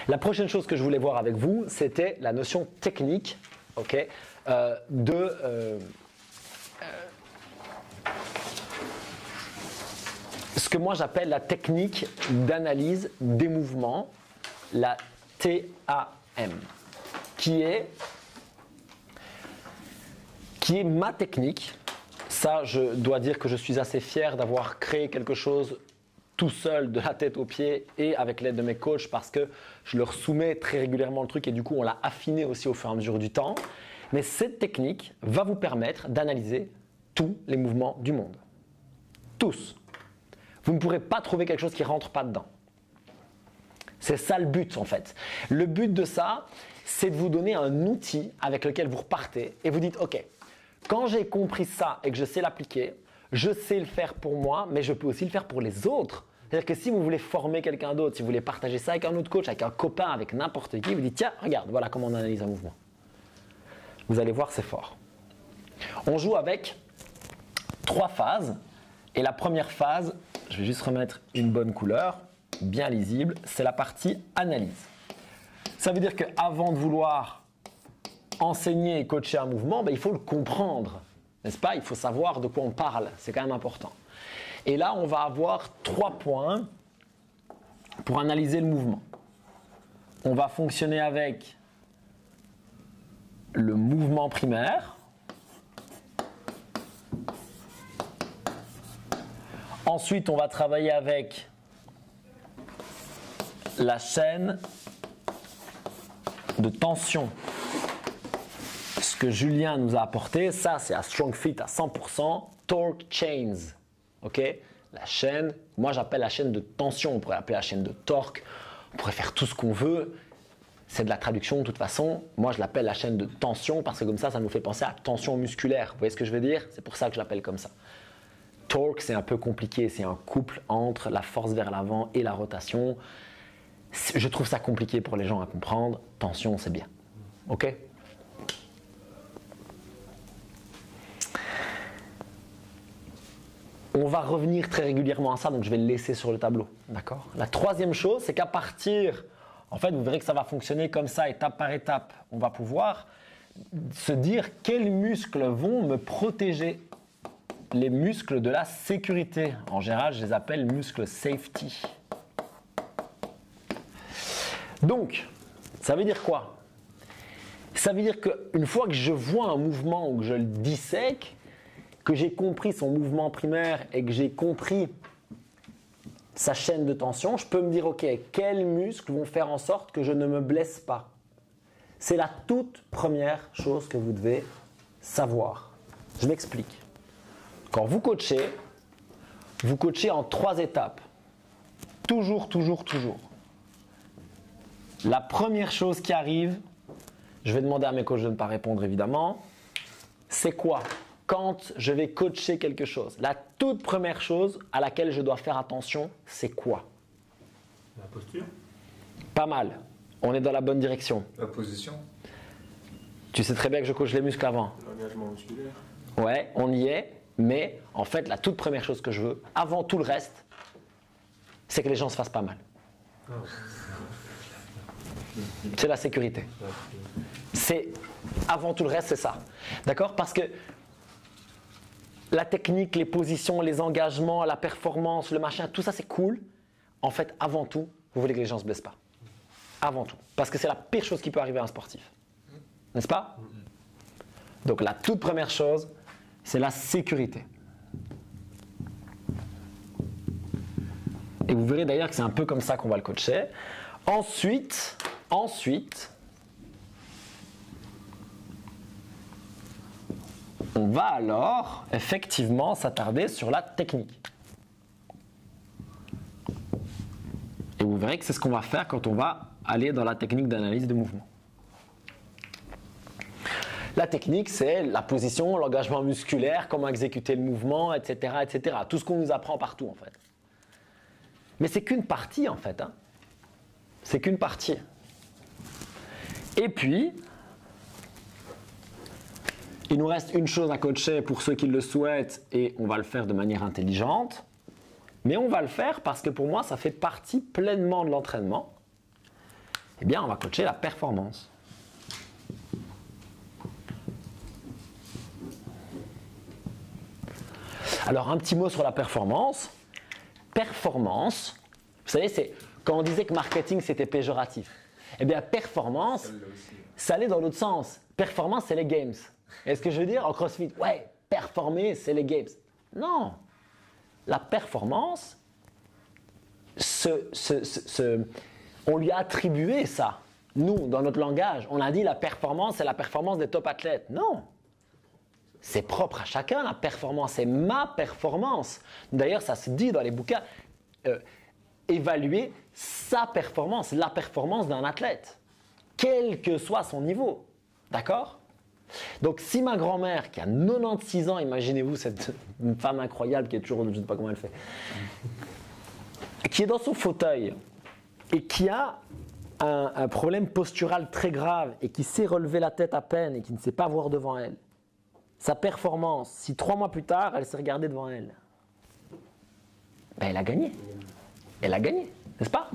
La prochaine chose que je voulais voir avec vous, c'était la notion technique, ok, ce que moi j'appelle la technique d'analyse des mouvements, la TAM, qui est ma technique. Ça, je dois dire que je suis assez fier d'avoir créé quelque chose tout seul, de la tête aux pieds et avec l'aide de mes coachs, parce que je leur soumets très régulièrement le truc et du coup on l'a affiné aussi au fur et à mesure du temps. Mais cette technique va vous permettre d'analyser tous les mouvements du monde. Tous. Vous ne pourrez pas trouver quelque chose qui ne rentre pas dedans. C'est ça le but en fait. Le but de ça, c'est de vous donner un outil avec lequel vous repartez et vous dites ok, quand j'ai compris ça et que je sais l'appliquer, je sais le faire pour moi, mais je peux aussi le faire pour les autres. C'est-à-dire que si vous voulez former quelqu'un d'autre, si vous voulez partager ça avec un autre coach, avec un copain, avec n'importe qui, vous dites tiens, regarde, voilà comment on analyse un mouvement. Vous allez voir, c'est fort. On joue avec 3 phases. Et la première phase, je vais juste remettre une bonne couleur, bien lisible, c'est la partie analyse. Ça veut dire qu'avant de vouloir enseigner et coacher un mouvement, il faut le comprendre. N'est-ce pas? Il faut savoir de quoi on parle, c'est quand même important. Et là, on va avoir 3 points pour analyser le mouvement. On va fonctionner avec le mouvement primaire. Ensuite, on va travailler avec la chaîne de tension. Ce que Julien nous a apporté, ça c'est à StrongFit à 100%, Torque Chains. Ok? La chaîne, moi j'appelle la chaîne de tension, on pourrait l'appeler la chaîne de torque, on pourrait faire tout ce qu'on veut. C'est de la traduction de toute façon. Moi je l'appelle la chaîne de tension parce que comme ça nous fait penser à tension musculaire. Vous voyez ce que je veux dire? C'est pour ça que je l'appelle comme ça. Torque, c'est un peu compliqué, c'est un couple entre la force vers l'avant et la rotation. Je trouve ça compliqué pour les gens à comprendre. Tension, c'est bien. Ok? On va revenir très régulièrement à ça, donc je vais le laisser sur le tableau. D'accord? La troisième chose, c'est qu'à partir, en fait, vous verrez que ça va fonctionner comme ça, étape par étape. On va pouvoir se dire quels muscles vont me protéger. Les muscles de la sécurité. En général, je les appelle muscles safety. Donc, ça veut dire quoi? Ça veut dire qu'une fois que je vois un mouvement ou que je le dissèque, que j'ai compris son mouvement primaire et que j'ai compris sa chaîne de tension, je peux me dire ok, quels muscles vont faire en sorte que je ne me blesse pas? C'est la toute première chose que vous devez savoir. Je m'explique. Quand vous coachez en 3 étapes. Toujours, toujours, toujours. La première chose qui arrive, je vais demander à mes coachs de ne pas répondre évidemment, c'est quoi? Quand je vais coacher quelque chose, la toute première chose à laquelle je dois faire attention, c'est quoi? La posture. Pas mal. On est dans la bonne direction. La position. Tu sais très bien que je coach les muscles avant. L'engagement musculaire. Ouais, on y est. Mais en fait, la toute première chose que je veux, avant tout le reste, c'est que les gens se fassent pas mal. C'est la sécurité. C'est avant tout le reste, c'est ça. D'accord? Parce que la technique, les positions, les engagements, la performance, le machin, tout ça c'est cool. En fait, avant tout, vous voulez que les gens ne se blessent pas. Avant tout. Parce que c'est la pire chose qui peut arriver à un sportif. N'est-ce pas? Donc la toute première chose, c'est la sécurité. Et vous verrez d'ailleurs que c'est un peu comme ça qu'on va le coacher. Ensuite, on va alors effectivement s'attarder sur la technique. Et vous verrez que c'est ce qu'on va faire quand on va aller dans la technique d'analyse de mouvement. La technique, c'est la position, l'engagement musculaire, comment exécuter le mouvement, etc., etc. Tout ce qu'on nous apprend partout, en fait. Mais c'est qu'une partie, en fait. C'est qu'une partie. Et puis, il nous reste une chose à coacher pour ceux qui le souhaitent et on va le faire de manière intelligente. Mais on va le faire parce que pour moi, ça fait partie pleinement de l'entraînement. Eh bien, on va coacher la performance. Alors, un petit mot sur la performance. Performance, vous savez, c'est quand on disait que marketing, c'était péjoratif. Eh bien, performance, ça allait dans l'autre sens. Performance, c'est les games. Est-ce que je veux dire en CrossFit? Ouais, performer, c'est les games. Non. La performance, on lui a attribué ça. Nous, dans notre langage, on a dit la performance, c'est la performance des top athlètes. Non. C'est propre à chacun, la performance, c'est ma performance. D'ailleurs, ça se dit dans les bouquins, évaluer sa performance, la performance d'un athlète, quel que soit son niveau. D'accord? Donc, si ma grand-mère, qui a 96 ans, imaginez-vous cette femme incroyable qui est toujours, je ne sais pas comment elle fait, qui est dans son fauteuil et qui a un problème postural très grave et qui sait relever la tête à peine et qui ne sait pas voir devant elle, sa performance, si 3 mois plus tard, elle s'est regardée devant elle, ben elle a gagné. Elle a gagné, n'est-ce pas?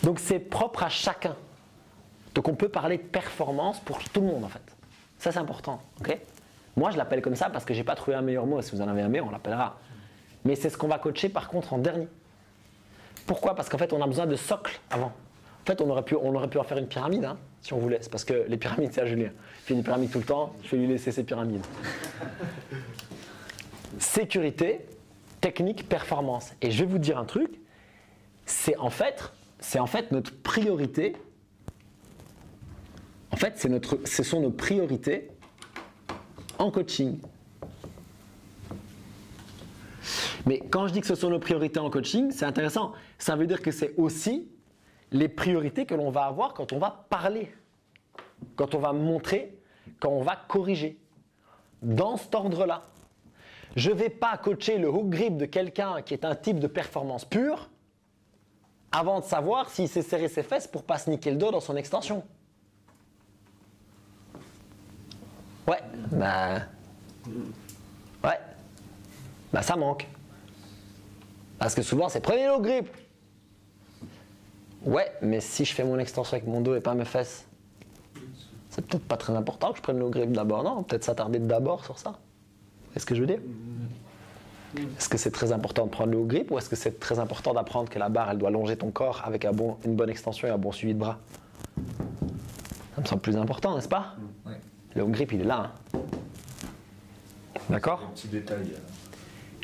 Donc c'est propre à chacun. Donc on peut parler de performance pour tout le monde en fait. Ça c'est important, ok? Moi je l'appelle comme ça parce que je n'ai pas trouvé un meilleur mot. Si vous en avez un meilleur, on l'appellera. Mais c'est ce qu'on va coacher par contre en dernier. Pourquoi? Parce qu'en fait on a besoin de socle avant. En fait on aurait pu en faire une pyramide hein, si on voulait. C'est parce que les pyramides c'est à Julien. Il fait une pyramide tout le temps, je vais lui laisser ses pyramides. Sécurité, technique, performance. Et je vais vous dire un truc, c'est en fait notre priorité. En fait, ce sont nos priorités en coaching. Mais quand je dis que ce sont nos priorités en coaching, c'est intéressant. Ça veut dire que c'est aussi les priorités que l'on va avoir quand on va parler, quand on va montrer, quand on va corriger. Dans cet ordre-là. Je ne vais pas coacher le hook grip de quelqu'un qui est un type de performance pure avant de savoir s'il s'est serré ses fesses pour ne pas se niquer le dos dans son extension. Ouais, ça manque. Parce que souvent, c'est prenez le hook grip. Ouais, mais si je fais mon extension avec mon dos et pas mes fesses, c'est peut-être pas très important que je prenne le hook grip d'abord, non? Peut-être s'attarder d'abord sur ça. Est-ce que je veux dire? Est-ce que c'est très important de prendre le haut grip ou est-ce que c'est très important d'apprendre que la barre, elle doit longer ton corps avec une bonne extension et un bon suivi de bras? Ça me semble plus important, n'est-ce pas? Ouais. Le haut grip, il est là. Hein. D'accord? Un petit détail.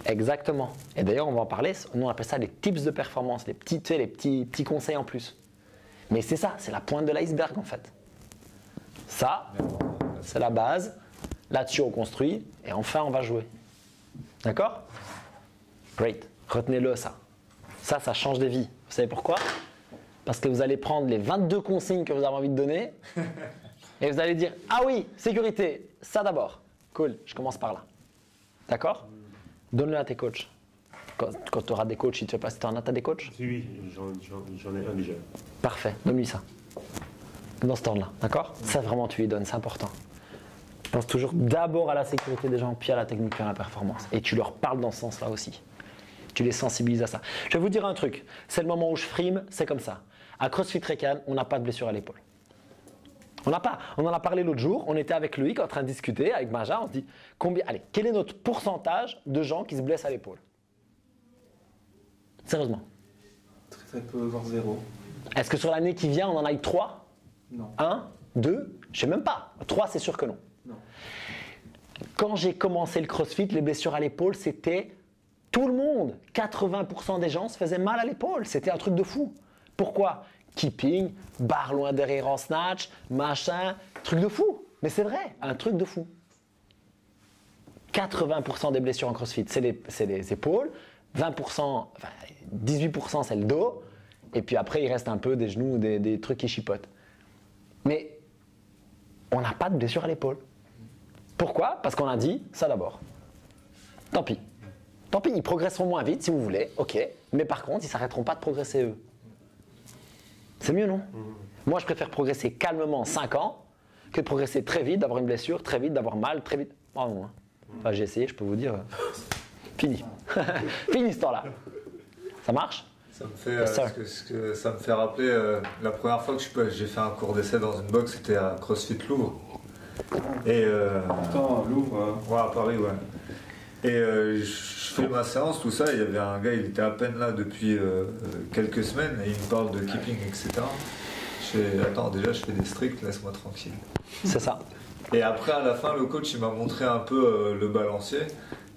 Exactement. Et d'ailleurs, on va en parler. Nous, on appelle ça les tips de performance, les petits conseils en plus. Mais c'est ça, c'est la pointe de l'iceberg en fait. Ça, c'est la base. Là-dessus, on construit et enfin, on va jouer. D'accord? Great. Retenez-le, ça. Ça change des vies. Vous savez pourquoi? Parce que vous allez prendre les 22 consignes que vous avez envie de donner et vous allez dire « Ah oui, sécurité, ça d'abord. Cool, je commence par là. » D'accord? Donne-le à tes coachs. Quand tu auras des coachs, si tu sais pas si tu en as, tu as des coachs? Oui, j'en ai un déjà. Parfait, donne-lui ça. Dans ce temps-là, d'accord? Ça vraiment, tu lui donnes, c'est important. Pense toujours d'abord à la sécurité des gens, puis à la technique, puis à la performance. Et tu leur parles dans ce sens-là aussi. Tu les sensibilises à ça. Je vais vous dire un truc. C'est le moment où je frime, c'est comme ça. À CrossFit Recan, on n'a pas de blessure à l'épaule. On n'a pas. On en a parlé l'autre jour. On était avec Loïc en train de discuter, avec Benja. On se dit, quel est notre pourcentage de gens qui se blessent à l'épaule? Sérieusement. Très peu, voire 0. Est-ce que sur l'année qui vient, on en a eu 3? Non. 1, 2? Je ne sais même pas. 3, c'est sûr que non. Non. Quand j'ai commencé le CrossFit, les blessures à l'épaule, c'était tout le monde. 80% des gens se faisaient mal à l'épaule. C'était un truc de fou. Pourquoi? Keeping, barre loin derrière en snatch, machin, truc de fou. Mais c'est vrai, un truc de fou. 80% des blessures en CrossFit, c'est les épaules. 20%, enfin 18% c'est le dos. Et puis après, il reste un peu des genoux, des trucs qui chipotent. Mais on n'a pas de blessure à l'épaule. Pourquoi? Parce qu'on a dit ça d'abord. Tant pis. Tant pis, ils progresseront moins vite si vous voulez, ok. Mais par contre, ils ne s'arrêteront pas de progresser eux. C'est mieux, non? Moi, je préfère progresser calmement 5 ans que de progresser très vite, d'avoir une blessure, très vite, d'avoir mal, très vite. Oh, non. Enfin, j'ai essayé, je peux vous dire. Fini. Fini ce temps-là. Ça marche? Ça me fait, Yes, sir. ça me fait rappeler la première fois que j'ai fait un cours d'essai dans une box, c'était à CrossFit Louvre. Et Attends, Louvre. ouais, à Paris, ouais. Et je fais ma séance, tout ça, il y avait un gars, il était à peine là depuis quelques semaines et il me parle de keeping, etc. Je fais, attends, déjà je fais des stricts, laisse-moi tranquille. C'est ça. Et après, à la fin, le coach il m'a montré un peu le balancier.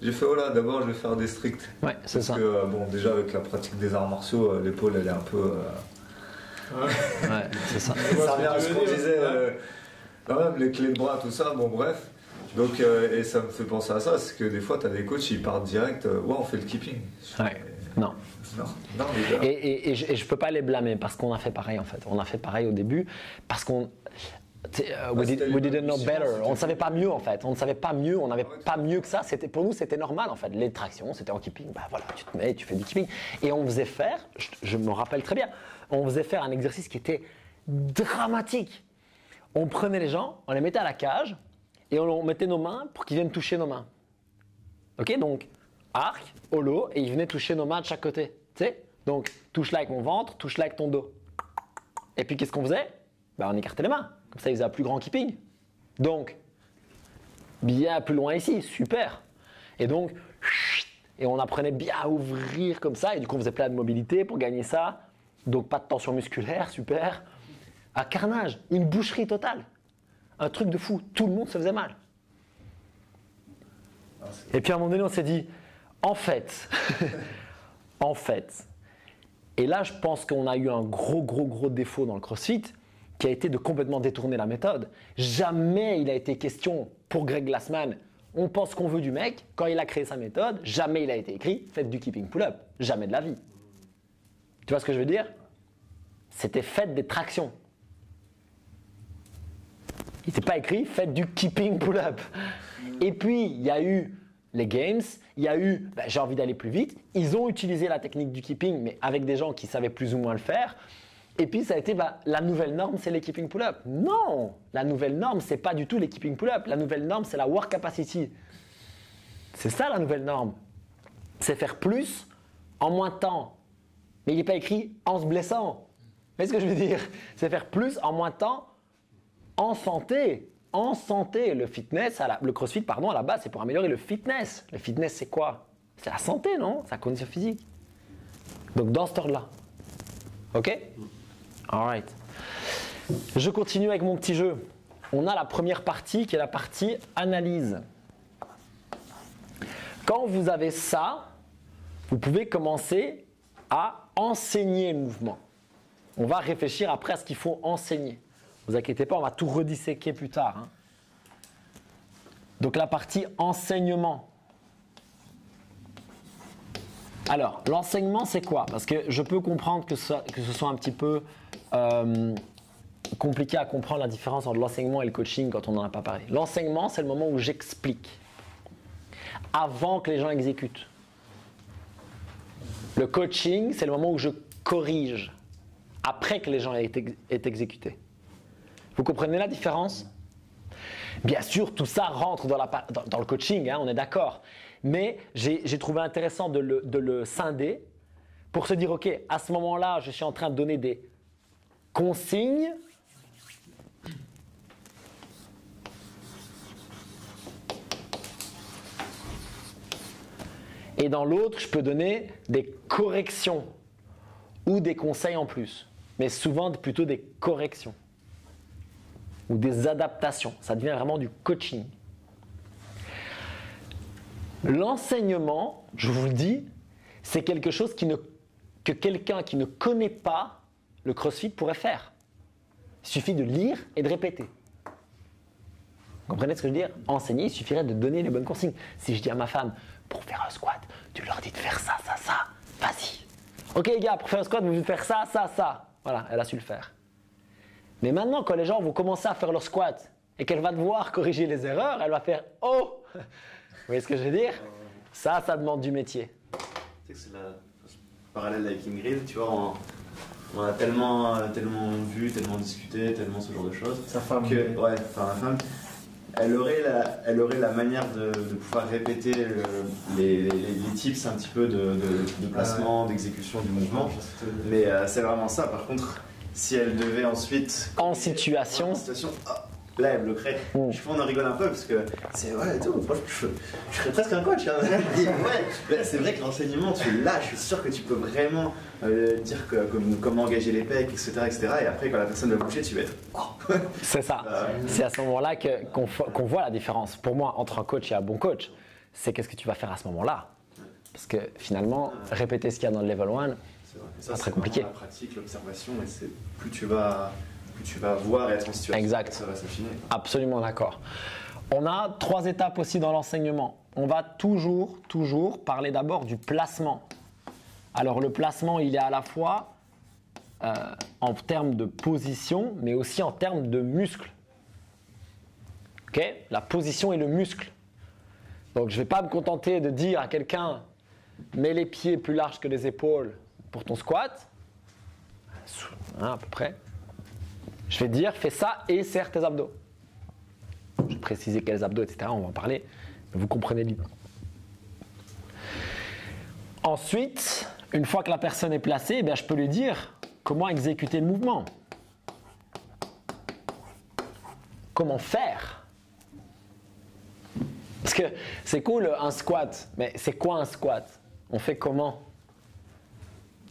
J'ai fait, oh là, d'abord je vais faire des stricts. Ouais, c'est Parce ça. que, bon, déjà avec la pratique des arts martiaux, l'épaule elle est un peu. Ouais, c'est ça. Ça revient à ce qu'on disait, quand même, les clés de bras, tout ça, bon, bref. Donc, et ça me fait penser à ça, c'est que des fois, tu as des coachs, ils partent direct, ouais, on fait le keeping. Ouais. Non. Non, les gars. Et je peux pas les blâmer parce qu'on a fait pareil en fait. On a fait pareil au début parce qu'on. We didn't know better. On ne savait pas mieux en fait. On ne savait pas mieux. On n'avait pas mieux que ça. Pour nous, c'était normal en fait. Les tractions, c'était en keeping. Bah voilà, tu te mets, tu fais du keeping. Et on faisait faire, je me rappelle très bien, on faisait faire un exercice qui était dramatique. On prenait les gens, on les mettait à la cage et on mettait nos mains pour qu'ils viennent toucher nos mains. Ok, donc arc, holo, et ils venaient toucher nos mains de chaque côté. Tu sais, donc touche là avec mon ventre, touche là avec ton dos. Et puis qu'est-ce qu'on faisait? Bah, on écartait les mains. Comme ça, ils faisaient un plus grand keeping. Donc, bien plus loin ici, super. Et donc, et on apprenait bien à ouvrir comme ça. Et du coup, on faisait plein de mobilité pour gagner ça. Donc, pas de tension musculaire, super. Un carnage, une boucherie totale. Un truc de fou. Tout le monde se faisait mal. Et puis à un moment donné, on s'est dit, en fait, en fait, et là, je pense qu'on a eu un gros défaut dans le CrossFit, qui a été de complètement détourner la méthode. Jamais il a été question pour Greg Glassman, on pense qu'on veut du mec, quand il a créé sa méthode, jamais il a été écrit, faites du keeping pull-up. Jamais de la vie. Tu vois ce que je veux dire? C'était faites des tractions. Il n'était pas écrit, faites du keeping pull-up. Et puis, il y a eu les games, il y a eu, j'ai envie d'aller plus vite. Ils ont utilisé la technique du keeping, mais avec des gens qui savaient plus ou moins le faire. Et puis, ça a été, la nouvelle norme, c'est les keeping pull-up. Non, la nouvelle norme, c'est pas du tout les keeping pull-up. La nouvelle norme, c'est la work capacity. C'est ça la nouvelle norme. C'est faire plus en moins de temps. Mais il n'est pas écrit en se blessant. Vous voyez ce que je veux dire? C'est faire plus en moins de temps en santé. En santé, le fitness, le crossfit, pardon, à la base, c'est pour améliorer le fitness. Le fitness, c'est quoi? C'est la santé, non? C'est la condition physique. Donc, dans ce ordre-là. OK? All right. Je continue avec mon petit jeu. On a la première partie qui est la partie analyse. Quand vous avez ça, vous pouvez commencer à enseigner le mouvement. On va réfléchir après à ce qu'il faut enseigner. Ne vous inquiétez pas, on va tout redisséquer plus tard. Hein. Donc la partie enseignement. Alors, l'enseignement, c'est quoi? Parce que je peux comprendre que ce soit un petit peu compliqué à comprendre la différence entre l'enseignement et le coaching quand on n'en a pas parlé. L'enseignement, c'est le moment où j'explique, avant que les gens exécutent. Le coaching, c'est le moment où je corrige, après que les gens aient exécuté. Vous comprenez la différence? Bien sûr, tout ça rentre dans le coaching, hein, on est d'accord. Mais j'ai trouvé intéressant de le scinder pour se dire, OK, à ce moment-là, je suis en train de donner des consignes. Et dans l'autre, je peux donner des corrections ou des conseils en plus. Mais souvent, plutôt des corrections ou des adaptations. Ça devient vraiment du coaching. L'enseignement, je vous le dis, c'est quelque chose que quelqu'un qui ne connaît pas le CrossFit pourrait faire. Il suffit de lire et de répéter. Vous comprenez ce que je veux dire? Enseigner, il suffirait de donner les bonnes consignes. Si je dis à ma femme, pour faire un squat, tu leur dis de faire ça, ça, ça, vas-y. Ok les gars, pour faire un squat, vous devez faire ça, ça, ça. Voilà, elle a su le faire. Mais maintenant, quand les gens vont commencer à faire leur squat et qu'elle va devoir corriger les erreurs, elle va faire « Oh !» Vous voyez ce que je veux dire? Ça demande du métier. Tu sais que c'est le parallèle avec Ingrid, tu vois, on a tellement vu, tellement discuté, tellement ce genre de choses. Sa femme. Ouais, enfin la femme. elle aurait la manière de pouvoir répéter les tips un petit peu de placement, d'exécution du mouvement. Mais c'est vraiment ça. Par contre, si elle devait ensuite... En situation, là, elle bloquerait. Je pense qu'on en rigole un peu parce que c'est ouais, tout. Moi, je serais presque un coach. Hein. Ouais, c'est vrai que l'enseignement, tu l'as. Je suis sûr que tu peux vraiment dire comment engager les pecs, etc., etc. Et après, quand la personne va bouger, tu vas être. Oh. C'est ça. C'est à ce moment-là qu'on voit la différence. Pour moi, entre un coach et un bon coach, c'est qu'est-ce que tu vas faire à ce moment-là. Parce que finalement, répéter ce qu'il y a dans le level 1, c'est très compliqué. La pratique, l'observation, et c'est plus tu vas voir et être en situation. Exact. Ça va s'affiner. Absolument d'accord. On a 3 étapes aussi dans l'enseignement. On va toujours parler d'abord du placement. Alors le placement, il est à la fois en termes de position, mais aussi en termes de muscle. Ok ? La position et le muscle. Donc je ne vais pas me contenter de dire à quelqu'un « mets les pieds plus larges que les épaules pour ton squat », à peu près. Je vais dire, fais ça et serre tes abdos. Je vais préciser quels abdos, etc. On va en parler. Mais vous comprenez l'idée. Ensuite, une fois que la personne est placée, eh bien, je peux lui dire comment exécuter le mouvement. Comment faire. Parce que c'est cool un squat, mais c'est quoi un squat? On fait comment?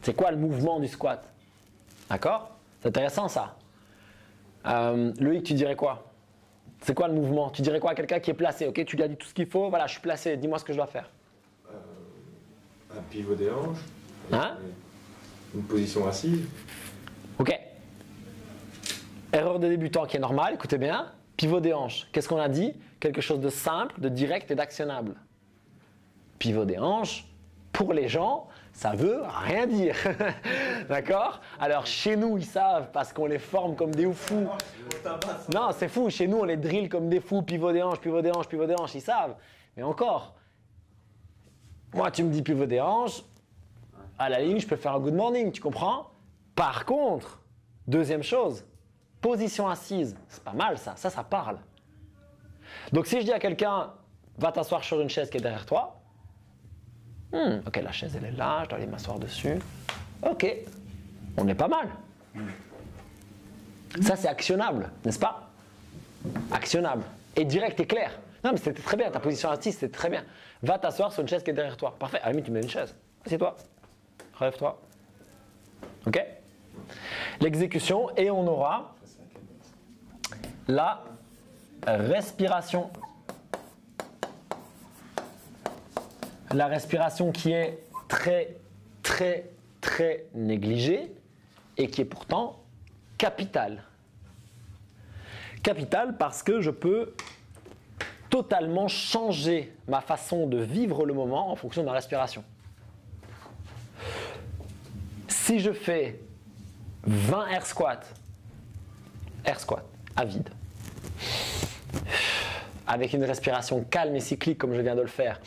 C'est quoi le mouvement du squat? D'accord? C'est intéressant ça. Loïc, tu dirais quoi? C'est quoi le mouvement? Tu dirais quoi à quelqu'un qui est placé? Ok, tu lui as dit tout ce qu'il faut, voilà, je suis placé, dis-moi ce que je dois faire. Un pivot des hanches, Hein? une position assise. Ok. Erreur de débutant qui est normale, écoutez bien. Pivot des hanches, qu'est-ce qu'on a dit? Quelque chose de simple, de direct et d'actionnable. Pivot des hanches, pour les gens, ça veut rien dire. D'accord? Alors chez nous, ils savent parce qu'on les forme comme des fous. Non, c'est fou. Chez nous, on les drill comme des fous. Pivot des hanches, pivot des hanches, pivot des hanches. Ils savent. Mais encore, moi, tu me dis pivot des hanches, à la ligne, je peux faire un good morning. Tu comprends? Par contre, deuxième chose, position assise. C'est pas mal ça. Ça parle. Donc si je dis à quelqu'un, va t'asseoir sur une chaise qui est derrière toi. Ok, la chaise elle est là, je dois aller m'asseoir dessus. Ok, on est pas mal. Ça c'est actionnable, n'est-ce pas? Actionnable. Et direct et clair. Non mais c'était très bien, ta position assise c'était très bien. Va t'asseoir sur une chaise qui est derrière toi. Parfait, à la limite tu mets une chaise. Assieds-toi. Relève-toi. Ok? L'exécution et on aura la respiration. La respiration qui est très négligée et qui est pourtant capitale. Capitale parce que je peux totalement changer ma façon de vivre le moment en fonction de ma respiration. Si je fais 20 air squats à vide, avec une respiration calme et cyclique comme je viens de le faire,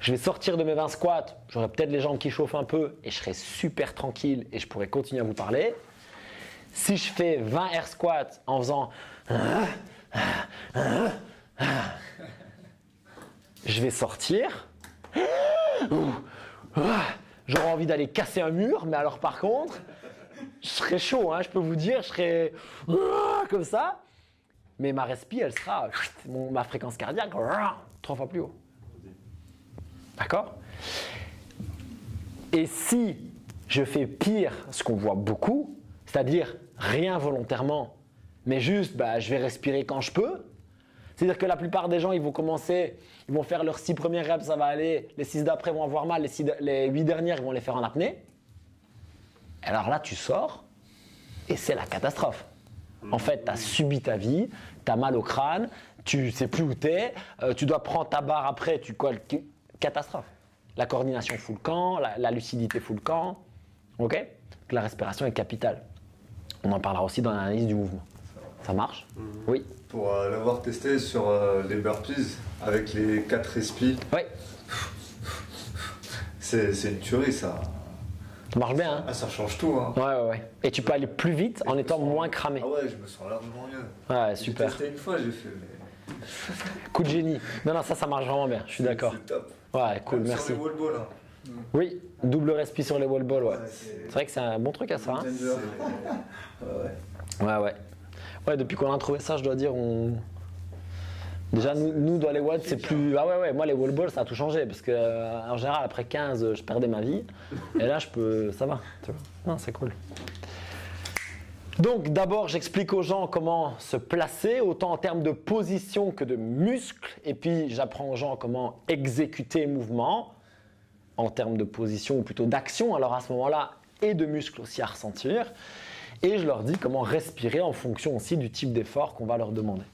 je vais sortir de mes 20 squats, j'aurai peut-être les jambes qui chauffent un peu et je serai super tranquille et je pourrai continuer à vous parler. Si je fais 20 air squats en faisant je vais sortir, j'aurai envie d'aller casser un mur, mais alors par contre, je serai chaud, hein, je peux vous dire, je serai comme ça, mais ma respi, elle sera, ma fréquence cardiaque, 3 fois plus haut. D'accord? Et si je fais pire, ce qu'on voit beaucoup, c'est-à-dire rien volontairement, mais juste je vais respirer quand je peux, c'est-à-dire que la plupart des gens, ils vont commencer, ils vont faire leurs 6 premières reps, ça va aller, les 6 d'après vont avoir mal, les 8 dernières, ils vont les faire en apnée. Alors là, tu sors et c'est la catastrophe. En fait, tu as subi ta vie, tu as mal au crâne, tu sais plus où tu es, tu dois prendre ta barre après, tu colles. Catastrophe. La coordination fout le camp, la lucidité fout le camp. Ok? La respiration est capitale. On en parlera aussi dans l'analyse du mouvement. Ça marche? Oui. Pour l'avoir testé sur les burpees avec les 4 respis, Oui. c'est une tuerie ça. Ça marche bien, hein? Ah, ça change tout. Hein. Ouais. Et tu peux aller plus vite en étant moins cramé. Ah ouais, je me sens largement mieux. Ouais, super. J'ai testé une fois, j'ai fait. Mais... Coup de génie. Non, ça marche vraiment bien. Je suis d'accord. C'est top. Ouais, cool, Même merci. Sur les wall balls, hein. Oui, double respi sur les wall balls, ouais. Ouais, C'est vrai que c'est un bon truc à ça. Hein? Ouais. Ouais, depuis qu'on a trouvé ça, je dois dire, on. Déjà, nous dans les watts, c'est plus. Ah ouais, moi les wall balls, ça a tout changé. Parce que, en général, après 15, je perdais ma vie. Et là, je peux. Ça va, tu vois. Non, c'est cool. Donc, d'abord, j'explique aux gens comment se placer, autant en termes de position que de muscles. Et puis, j'apprends aux gens comment exécuter les mouvements en termes de position ou plutôt d'action. Alors, à ce moment-là, et de muscles aussi à ressentir. Et je leur dis comment respirer en fonction aussi du type d'effort qu'on va leur demander.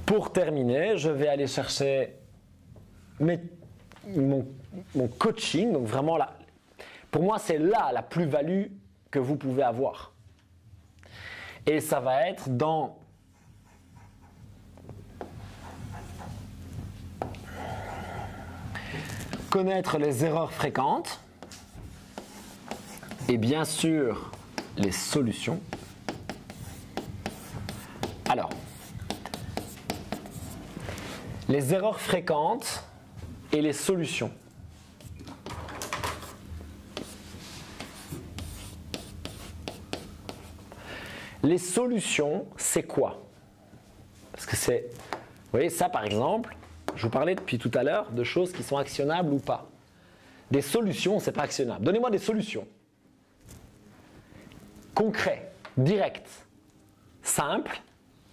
Pour terminer, je vais aller chercher mon coaching. Donc vraiment, pour moi, c'est là la plus-value que vous pouvez avoir. Et ça va être dans connaître les erreurs fréquentes et bien sûr les solutions. Alors, les erreurs fréquentes et les solutions. Les solutions, c'est quoi? Parce que c'est, vous voyez, ça par exemple, je vous parlais depuis tout à l'heure de choses qui sont actionnables ou pas. Des solutions, c'est pas actionnable. Donnez-moi des solutions. Concrets, directs, simples,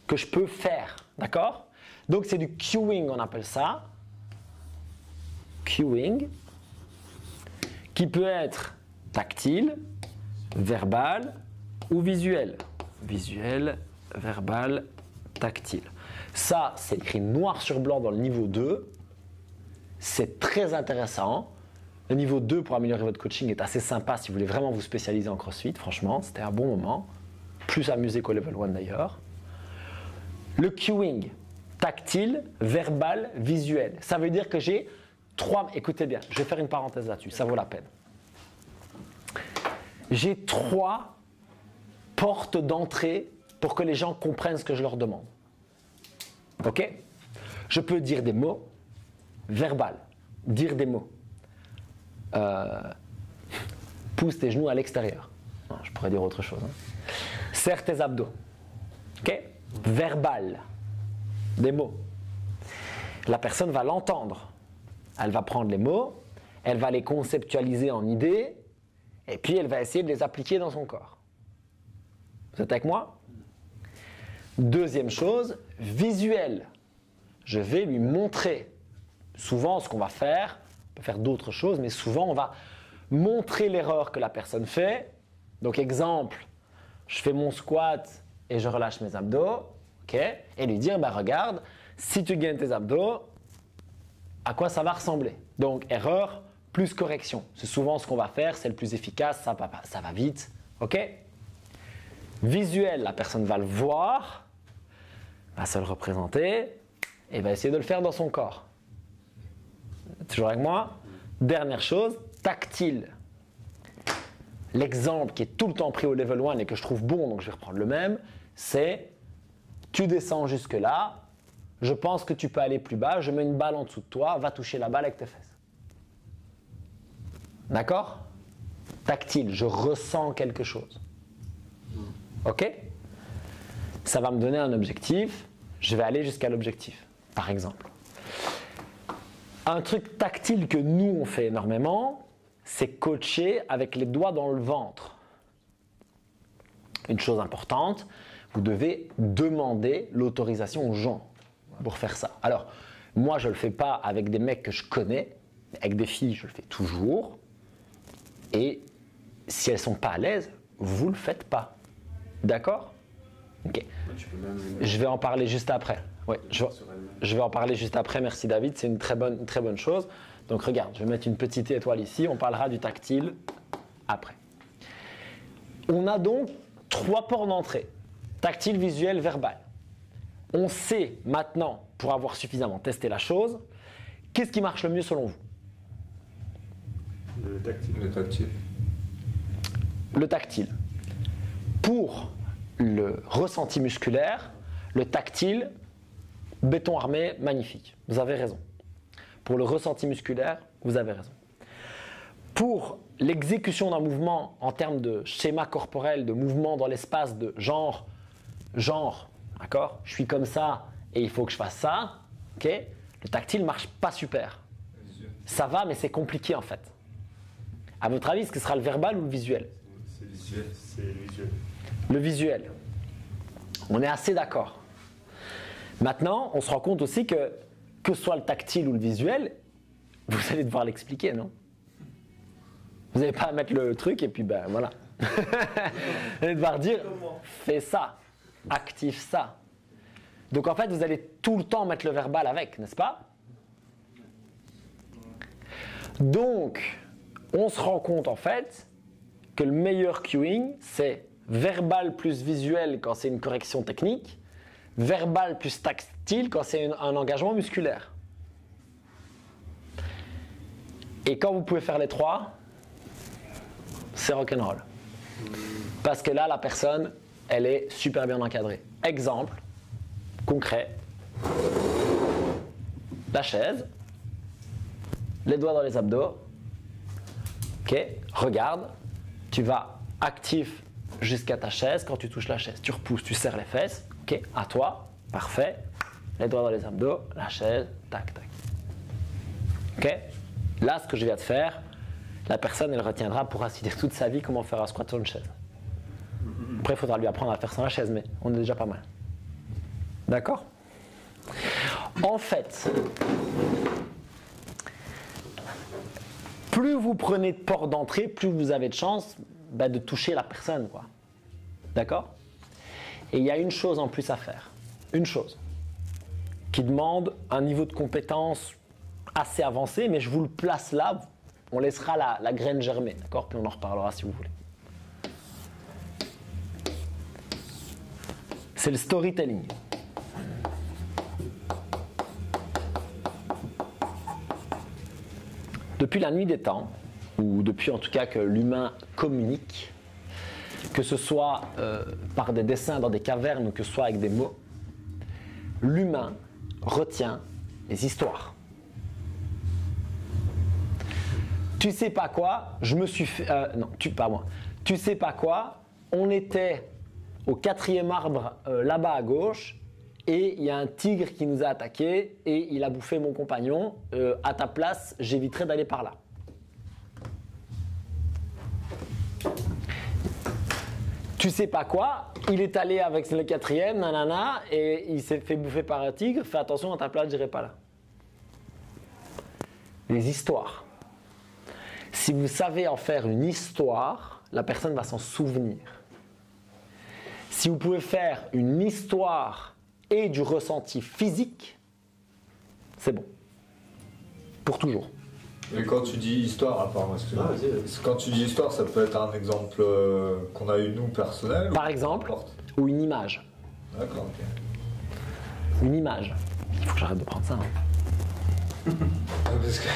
que je peux faire, d'accord? Donc c'est du cueing, on appelle ça. Cueing, qui peut être tactile, verbal ou visuel. Visuel, verbal, tactile. Ça, c'est écrit noir sur blanc dans le niveau 2. C'est très intéressant. Le niveau 2 pour améliorer votre coaching est assez sympa si vous voulez vraiment vous spécialiser en CrossFit. Franchement, c'était un bon moment. Plus amusé qu'au level 1 d'ailleurs. Le cueing, tactile, verbal, visuel. Ça veut dire que j'ai 3... Écoutez bien, je vais faire une parenthèse là-dessus, ça vaut la peine. J'ai 3 portes d'entrée pour que les gens comprennent ce que je leur demande. Ok? Je peux dire des mots, verbal, dire des mots. Pousse tes genoux à l'extérieur. Je pourrais dire autre chose. Hein. Serre tes abdos. Ok? Verbal, des mots. La personne va l'entendre. Elle va prendre les mots, elle va les conceptualiser en idées, et puis elle va essayer de les appliquer dans son corps. Vous êtes avec moi? Deuxième chose, visuel. Je vais lui montrer. Souvent, ce qu'on va faire, on peut faire d'autres choses, mais souvent, on va montrer l'erreur que la personne fait. Donc, exemple, je fais mon squat et je relâche mes abdos, okay, et lui dire, bah, regarde, si tu gagnes tes abdos, à quoi ça va ressembler? Donc, erreur plus correction. C'est souvent ce qu'on va faire, c'est le plus efficace, ça va vite. Ok? Visuel, la personne va le voir, va se le représenter et va essayer de le faire dans son corps. Toujours avec moi? Dernière chose, tactile. L'exemple qui est tout le temps pris au level 1 et que je trouve bon, donc je vais reprendre le même, c'est tu descends jusque là, je pense que tu peux aller plus bas, je mets une balle en dessous de toi, va toucher la balle avec tes fesses. D'accord? Tactile, je ressens quelque chose. Ok? Ça va me donner un objectif, je vais aller jusqu'à l'objectif, par exemple. Un truc tactile que nous on fait énormément, c'est coacher avec les doigts dans le ventre. Une chose importante, vous devez demander l'autorisation aux gens pour faire ça. Alors, moi je ne le fais pas avec des mecs que je connais, mais avec des filles je le fais toujours. Et si elles ne sont pas à l'aise, vous ne le faites pas. D'accord? Ok. Je vais en parler juste après. Ouais, je vais en parler juste après, merci David, c'est une très bonne chose. Donc regarde, je vais mettre une petite étoile ici, on parlera du tactile après. On a donc 3 ports d'entrée, tactile, visuel, verbal. On sait maintenant, pour avoir suffisamment testé la chose, qu'est-ce qui marche le mieux selon vous? Le tactile. Le tactile. Le tactile. Pour le ressenti musculaire, le tactile, béton armé, magnifique. Vous avez raison. Pour le ressenti musculaire, vous avez raison. Pour l'exécution d'un mouvement en termes de schéma corporel, de mouvement dans l'espace, de genre, d'accord? Je suis comme ça et il faut que je fasse ça, ok? Le tactile marche pas super. Ça va, mais c'est compliqué en fait. À votre avis, est-ce que ce sera le verbal ou le visuel? C'est visuel. C'est le visuel. Le visuel. On est assez d'accord. Maintenant, on se rend compte aussi que ce soit le tactile ou le visuel, vous allez devoir l'expliquer, non? Vous n'allez pas mettre le truc et puis ben voilà. Vous allez devoir dire, fais ça, active ça. Donc en fait, vous allez tout le temps mettre le verbal avec, n'est-ce pas? Donc, on se rend compte en fait que le meilleur cueing, c'est verbal plus visuel quand c'est une correction technique, verbal plus tactile quand c'est un engagement musculaire. Et quand vous pouvez faire les trois, c'est rock'n'roll. Parce que là, la personne, elle est super bien encadrée. Exemple concret. La chaise, les doigts dans les abdos. Ok, regarde, tu vas actif jusqu'à ta chaise. Quand tu touches la chaise, tu repousses, tu serres les fesses. Ok, à toi, parfait. Les doigts dans les abdos, la chaise, tac, tac. Ok, là, ce que je viens de faire, la personne, elle retiendra pour ainsi dire toute sa vie comment faire un squat sur une chaise. Après, il faudra lui apprendre à faire sans la chaise, mais on est déjà pas mal. D'accord? En fait, plus vous prenez de porte d'entrée, plus vous avez de chance de toucher la personne, quoi. D'accord? Et il y a une chose en plus à faire. Une chose qui demande un niveau de compétence assez avancé, mais je vous le place là. On laissera la graine germer, d'accord? Puis on en reparlera si vous voulez. C'est le storytelling. Depuis la nuit des temps, ou depuis en tout cas que l'humain communique, que ce soit par des dessins dans des cavernes ou que ce soit avec des mots, l'humain retient les histoires. Tu sais pas quoi, je me suis fait... non, pas moi. Tu sais pas quoi, on était au 4e arbre là-bas à gauche et il y a un tigre qui nous a attaqués et il a bouffé mon compagnon. À ta place, j'éviterais d'aller par là. Tu sais pas quoi, il est allé avec le 4e, nanana, et il s'est fait bouffer par un tigre. Fais attention, à ta place, j'irai pas là. Les histoires. Si vous savez en faire une histoire, la personne va s'en souvenir. Si vous pouvez faire une histoire et du ressenti physique, c'est bon. Pour toujours. Mais quand tu dis histoire, apparemment, quand tu dis histoire, ça peut être un exemple qu'on a eu nous personnel. Par exemple, ou une image. D'accord, ok. Une image. Il faut que j'arrête de prendre ça. Hein. Parce que...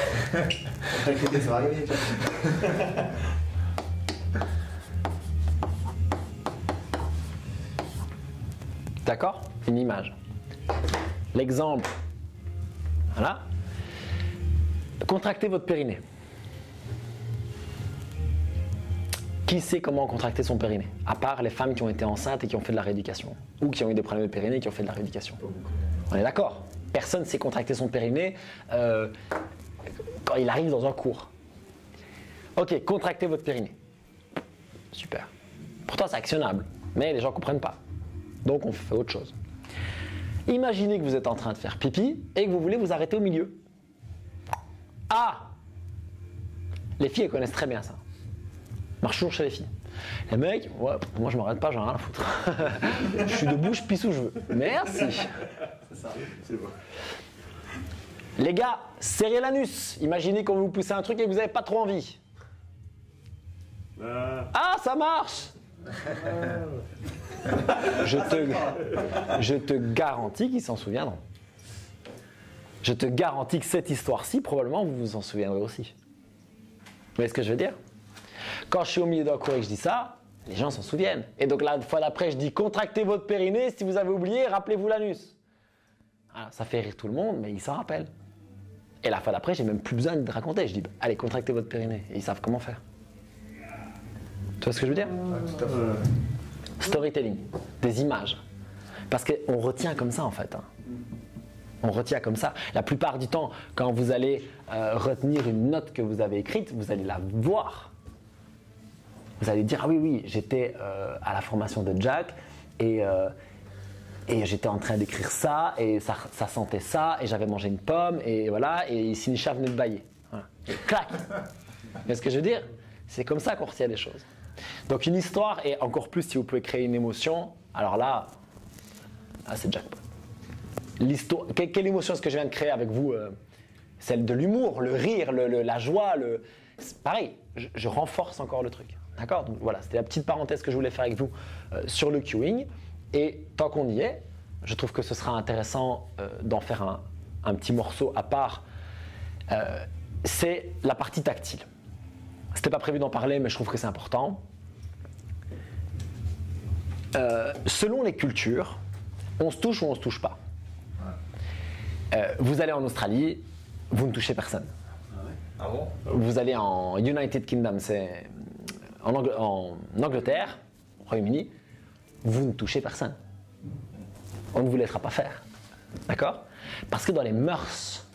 T'inquiète, ça va arriver. D'accord? Une image. L'exemple. Voilà. Contractez votre périnée. Qui sait comment contracter son périnée? À part les femmes qui ont été enceintes et qui ont fait de la rééducation. Ou qui ont eu des problèmes de périnée et qui ont fait de la rééducation. On est d'accord? Personne ne sait contracter son périnée quand il arrive dans un cours. Ok, contractez votre périnée. Super. Pourtant, c'est actionnable, mais les gens ne comprennent pas. Donc, on fait autre chose. Imaginez que vous êtes en train de faire pipi et que vous voulez vous arrêter au milieu. Ah! Les filles, elles connaissent très bien ça. Marche toujours chez les filles. Les mecs, ouais, moi je m'arrête pas, j'en ai rien à foutre. Je suis debout, je pisse où je veux. Merci. C'est ça. C'est bon. Les gars, serrez l'anus. Imaginez qu'on vous poussez un truc et que vous n'avez pas trop envie. Ah, ça marche! Je te garantis qu'ils s'en souviendront. Je te garantis que cette histoire-ci, probablement, vous vous en souviendrez aussi. voyez ce que je veux dire? Quand je suis au milieu d'un cours et que je dis ça, les gens s'en souviennent. Et donc la fois d'après, je dis contractez votre périnée, si vous avez oublié, rappelez-vous l'anus. Alors, ça fait rire tout le monde, mais ils s'en rappellent. Et la fois d'après, j'ai même plus besoin de raconter. Je dis allez, contractez votre périnée. Et ils savent comment faire. Tu vois ce que je veux dire? Tout à fait. Storytelling, des images. Parce qu'on retient comme ça en fait. On retient comme ça. La plupart du temps, quand vous allez retenir une note que vous avez écrite, vous allez la voir. Vous allez dire, ah oui, j'étais à la formation de Jack et j'étais en train d'écrire ça et ça sentait ça et j'avais mangé une pomme et voilà, et Sinisha venait de bailler. Voilà. Et clac! Mais ce que je veux dire, c'est comme ça qu'on retient les choses. Donc une histoire, et encore plus si vous pouvez créer une émotion, alors là c'est jackpot. L'histoire, quelle émotion est-ce que je viens de créer avec vous? Celle de l'humour, le rire, la joie, c'est pareil, je renforce encore le truc. D'accord? Donc voilà, c'était la petite parenthèse que je voulais faire avec vous sur le cueing. Et tant qu'on y est, je trouve que ce sera intéressant d'en faire un petit morceau à part. C'est la partie tactile. C'était pas prévu d'en parler, mais je trouve que c'est important. Selon les cultures, on se touche ou on se touche pas. Vous allez en Australie, vous ne touchez personne. Ah bon? Vous allez en United Kingdom, c'est en Angleterre, au Royaume-Uni, vous ne touchez personne. On ne vous laissera pas faire. D'accord? Parce que dans les mœurs,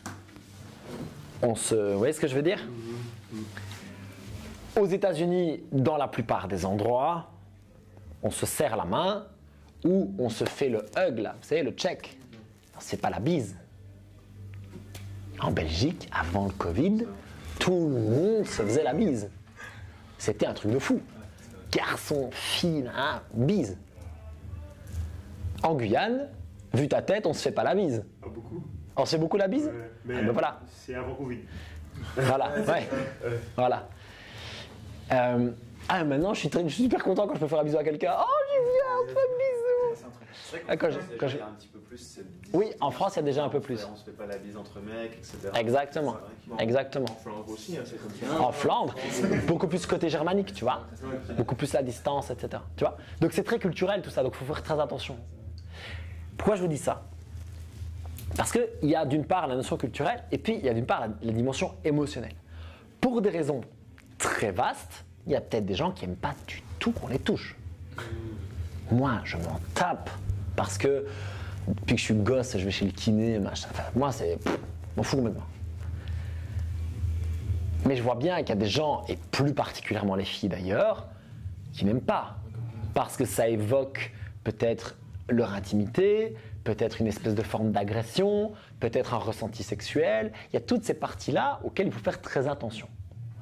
vous voyez ce que je veux dire? Aux États-Unis, dans la plupart des endroits, on se serre la main ou on se fait le hug, là, vous savez, le check. C'est pas la bise. En Belgique, avant le Covid, tout le monde se faisait la bise. C'était un truc de fou. Garçon, fille, hein, bise. En Guyane, vu ta tête, on se fait pas la bise. Pas beaucoup. On se fait beaucoup la bise? Mais Ah ben voilà. c'est avant Covid. Voilà, ouais. Voilà. Maintenant, je suis super content quand je peux faire un bisou à quelqu'un. Oh, j'ai vu un bisou. C'est vrai Ah, quand qu'en je- France, quand déjà, je- il y a un petit peu plus cette Oui, en France, il y a déjà un peu plus. On se fait pas la bise entre mecs, etc. Exactement. C'est vrai qu'il- Exactement. En Flandre aussi, hein, c'est comme ça. En Flandre, beaucoup plus côté germanique, tu vois. Beaucoup plus la distance, etc. Tu vois. Donc c'est très culturel tout ça, donc il faut faire très attention. Pourquoi je vous dis ça? Parce qu'il y a d'une part la notion culturelle et puis il y a d'une part la dimension émotionnelle. Pour des raisons très vastes, il y a peut-être des gens qui n'aiment pas du tout qu'on les touche. Moi, je m'en tape parce que depuis que je suis gosse, je vais chez le kiné, machin. Enfin, moi, c'est. M'en fous complètement. Mais je vois bien qu'il y a des gens, et plus particulièrement les filles d'ailleurs, qui n'aiment pas. Parce que ça évoque peut-être leur intimité, peut-être une espèce de forme d'agression, peut-être un ressenti sexuel. Il y a toutes ces parties-là auxquelles il faut faire très attention.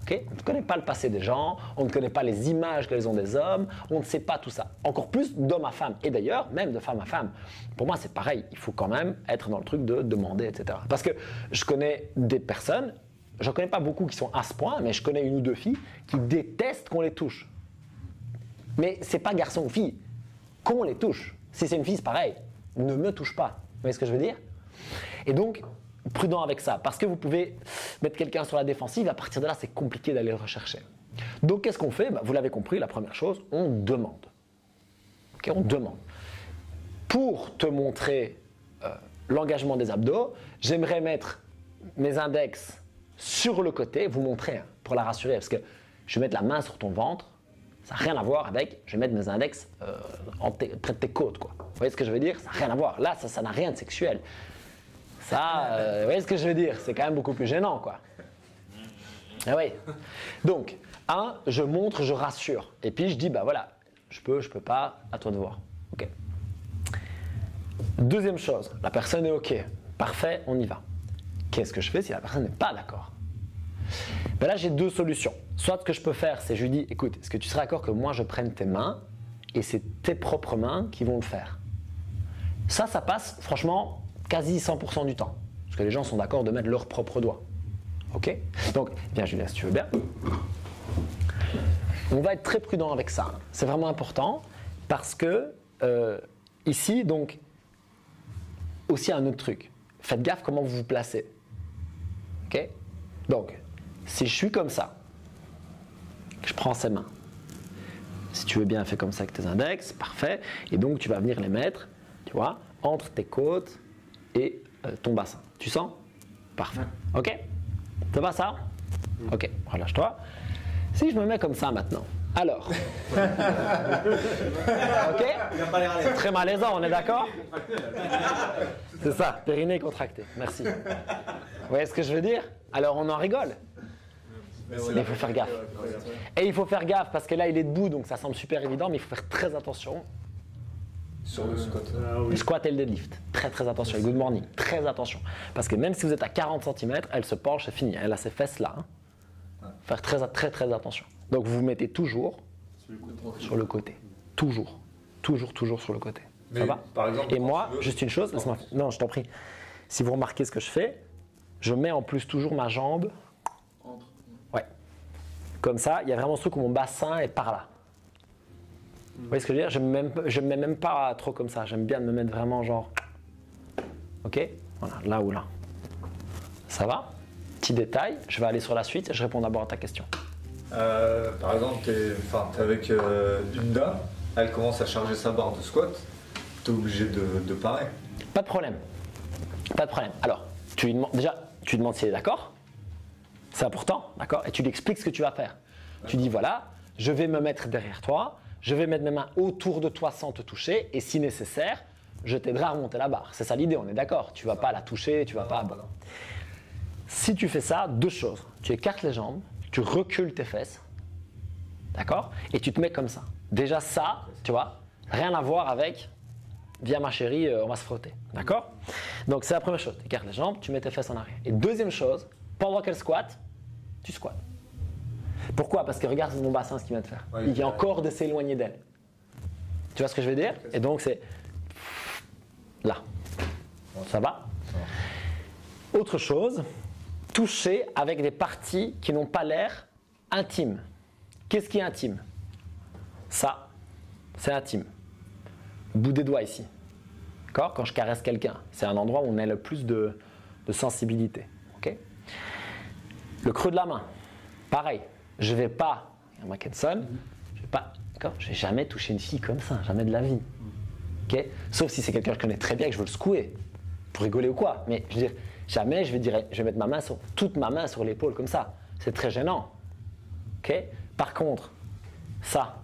Okay? On ne connaît pas le passé des gens, on ne connaît pas les images qu'elles ont des hommes, on ne sait pas tout ça. Encore plus d'homme à femme. Et d'ailleurs, même de femme à femme. Pour moi, c'est pareil. Il faut quand même être dans le truc de demander, etc. Parce que je connais des personnes, je ne connais pas beaucoup qui sont à ce point, mais je connais une ou deux filles qui détestent qu'on les touche. Mais c'est pas garçon ou fille, qu'on les touche. Si c'est une fille, c'est pareil. Ne me touche pas. Vous voyez ce que je veux dire? Et donc, prudent avec ça, parce que vous pouvez mettre quelqu'un sur la défensive, à partir de là, c'est compliqué d'aller le rechercher. Donc, qu'est-ce qu'on fait? Vous l'avez compris, la première chose, on demande. Okay, on demande. Pour te montrer l'engagement des abdos, j'aimerais mettre mes index sur le côté, vous montrer, hein, pour la rassurer, parce que je vais mettre la main sur ton ventre, ça n'a rien à voir avec, je vais mettre mes index près de tes côtes, quoi. Vous voyez ce que je veux dire? Ça n'a rien à voir. Là, ça n'a rien de sexuel. Ça, vous voyez ce que je veux dire? C'est quand même beaucoup plus gênant, quoi. Ah oui. Donc, je montre, je rassure. Et puis, je dis, bah voilà, je peux pas, à toi de voir. OK. Deuxième chose, la personne est OK. Parfait, on y va. Qu'est-ce que je fais si la personne n'est pas d'accord? Ben là, j'ai deux solutions. Soit ce que je peux faire, c'est je lui dis, écoute, est-ce que tu serais d'accord que moi je prenne tes mains et c'est tes propres mains qui vont le faire? Ça passe franchement quasi 100% du temps. Parce que les gens sont d'accord de mettre leurs propres doigts. OK? Donc, viens Julien, si tu veux bien. On va être très prudent avec ça. C'est vraiment important parce que ici, donc, aussi un autre truc. Faites gaffe comment vous vous placez. OK? Donc, si je suis comme ça, prends ses mains. Si tu veux bien, fais comme ça avec tes index, parfait. Et donc, tu vas venir les mettre, tu vois, entre tes côtes et ton bassin. Tu sens? Parfait. Ok? Ça va ça? Ok, relâche-toi. Si je me mets comme ça maintenant, alors. Ok? C'est très malaisant, on est d'accord? C'est ça, périnée contracté. Merci. Vous voyez ce que je veux dire? Alors on en rigole. Mais il faut faire gaffe. Et il faut faire gaffe parce que là il est debout donc ça semble super évident, mais il faut faire très attention. Sur le squat. Le squat et le deadlift. Très très attention. Et good morning. Très attention. Parce que même si vous êtes à 40 cm, elle se penche, c'est fini. Elle a ses fesses là. Faire très très très attention. Donc vous vous mettez toujours sur le côté. Toujours. Toujours, toujours sur le côté. Mais Ça va? par exemple, Et moi, quand tu veux- juste une chose, laisse-moi. Non, je t'en prie. Si vous remarquez ce que je fais, je mets en plus toujours ma jambe. Ouais. Comme ça, il y a vraiment ce truc où mon bassin est par là. Vous voyez ce que je veux dire? Je me mets même pas trop comme ça. J'aime bien me mettre vraiment genre. Ok? Voilà, là ou là. Ça va? Petit détail. Je vais aller sur la suite et je réponds d'abord à ta question. Par exemple, t'es avec une dame, elle commence à charger sa barre de squat, t'es obligé de parer. Pas de problème. Pas de problème. Alors, tu lui demandes, déjà, tu lui demandes si elle est d'accord. C'est important, d'accord? Et tu lui expliques ce que tu vas faire. Tu dis voilà, je vais me mettre derrière toi, je vais mettre mes mains autour de toi sans te toucher, et si nécessaire, je t'aiderai à remonter la barre. C'est ça l'idée, on est d'accord? Tu vas pas la toucher, tu vas pas. Bon. Si tu fais ça, deux choses. Tu écartes les jambes, tu recules tes fesses, d'accord? Et tu te mets comme ça. Déjà ça, tu vois, rien à voir avec viens ma chérie, on va se frotter, d'accord? Donc c'est la première chose, tu écartes les jambes, tu mets tes fesses en arrière. Et deuxième chose, pendant qu'elle squatte, tu squattes. Pourquoi? Parce que regarde mon bassin, ce qu'il vient de faire. Ouais, Il vient encore de s'éloigner d'elle. Tu vois ce que je veux dire? Et donc c'est là. Ça va? Autre chose, toucher avec des parties qui n'ont pas l'air intimes. Qu'est-ce qui est intime? Ça, c'est intime. Le bout des doigts ici. D'accord? Quand je caresse quelqu'un, c'est un endroit où on a le plus de sensibilité. Ok? Le creux de la main, pareil. Je vais pas, Mackenson, je vais pas, d'accord? Je vais jamais toucher une fille comme ça, jamais de la vie. Ok? Sauf si c'est quelqu'un que je connais très bien et que je veux le secouer pour rigoler ou quoi. Mais je veux dire, jamais je vais mettre ma main sur toute ma main sur l'épaule comme ça. C'est très gênant. Ok? Par contre, ça.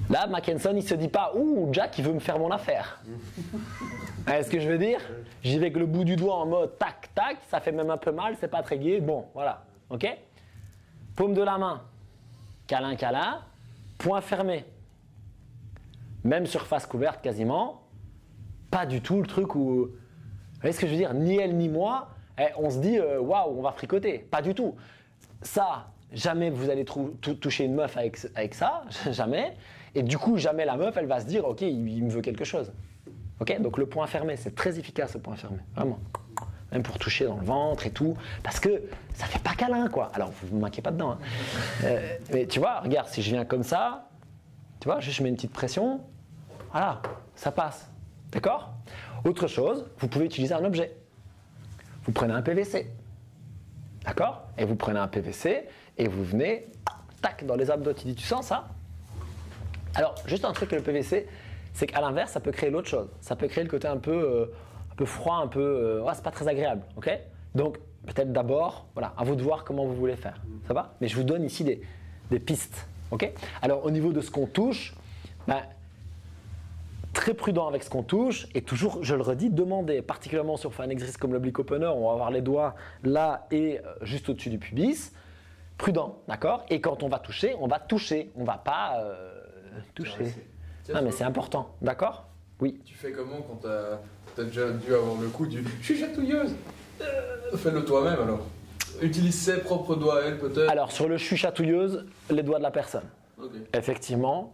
Là, Mackenson, il se dit pas, ouh, Jack, il veut me faire mon affaire. Est-ce que je veux dire? J'y vais avec le bout du doigt en mode tac, tac, ça fait même un peu mal, c'est pas très gai. Bon, voilà. Ok? Paume de la main, câlin, câlin, poing fermé. Même surface couverte quasiment. Pas du tout le truc où. Vous voyez ce que je veux dire? Ni elle ni moi, on se dit, waouh, on va fricoter. Pas du tout. Ça, jamais vous allez toucher une meuf avec ça, jamais. Et du coup, jamais la meuf, elle va se dire, ok, il me veut quelque chose. Ok? Donc le poing fermé, c'est très efficace le poing fermé, vraiment. Même pour toucher dans le ventre et tout, parce que ça fait pas câlin, quoi. Alors, vous ne manquez pas dedans. Hein. Mais tu vois, regarde, si je viens comme ça, tu vois, juste je mets une petite pression, voilà, ça passe. D'accord? Autre chose, vous pouvez utiliser un objet. Vous prenez un PVC. D'accord? Et vous prenez un PVC et vous venez, tac, dans les abdos. Tu dis, tu sens ça? Alors, juste un truc avec le PVC, c'est qu'à l'inverse, ça peut créer l'autre chose. Ça peut créer le côté un peu froid, un peu. Ouais, c'est pas très agréable. Ok? Donc, peut-être d'abord, voilà, à vous de voir comment vous voulez faire. Ça va? Mais je vous donne ici des pistes. Ok? Alors, au niveau de ce qu'on touche, ben, très prudent avec ce qu'on touche et toujours, je le redis, demandez, particulièrement si on fait un exercice comme l'oblique opener, on va avoir les doigts là et juste au-dessus du pubis. Prudent, d'accord? Et quand on va toucher, on va pas toucher. Ah, mais c'est important, d'accord? Oui. Tu fais comment quand t'as déjà dû avoir le coup du « je suis chatouilleuse » Fais-le toi-même alors. Utilise ses propres doigts, elle peut-être. Alors, sur le je suis chatouilleuse, les doigts de la personne. Okay. Effectivement.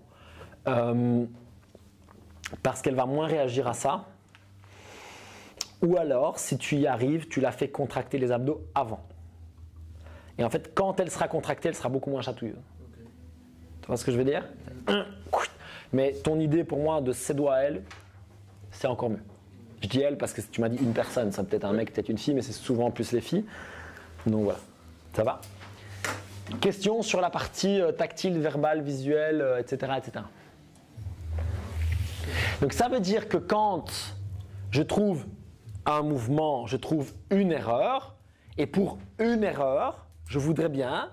Parce qu'elle va moins réagir à ça. Ou alors, si tu y arrives, tu la fais contracter les abdos avant. Et en fait, quand elle sera contractée, elle sera beaucoup moins chatouilleuse. Okay. Tu vois ce que je veux dire? Mais ton idée pour moi de ses doigts à elle, c'est encore mieux. Je dis elle parce que tu m'as dit une personne, ça peut être un mec, peut-être une fille, mais c'est souvent plus les filles. Donc voilà, ça va? Question sur la partie tactile, verbale, visuelle, etc., etc. Donc ça veut dire que quand je trouve un mouvement, je trouve une erreur, et pour une erreur, je voudrais bien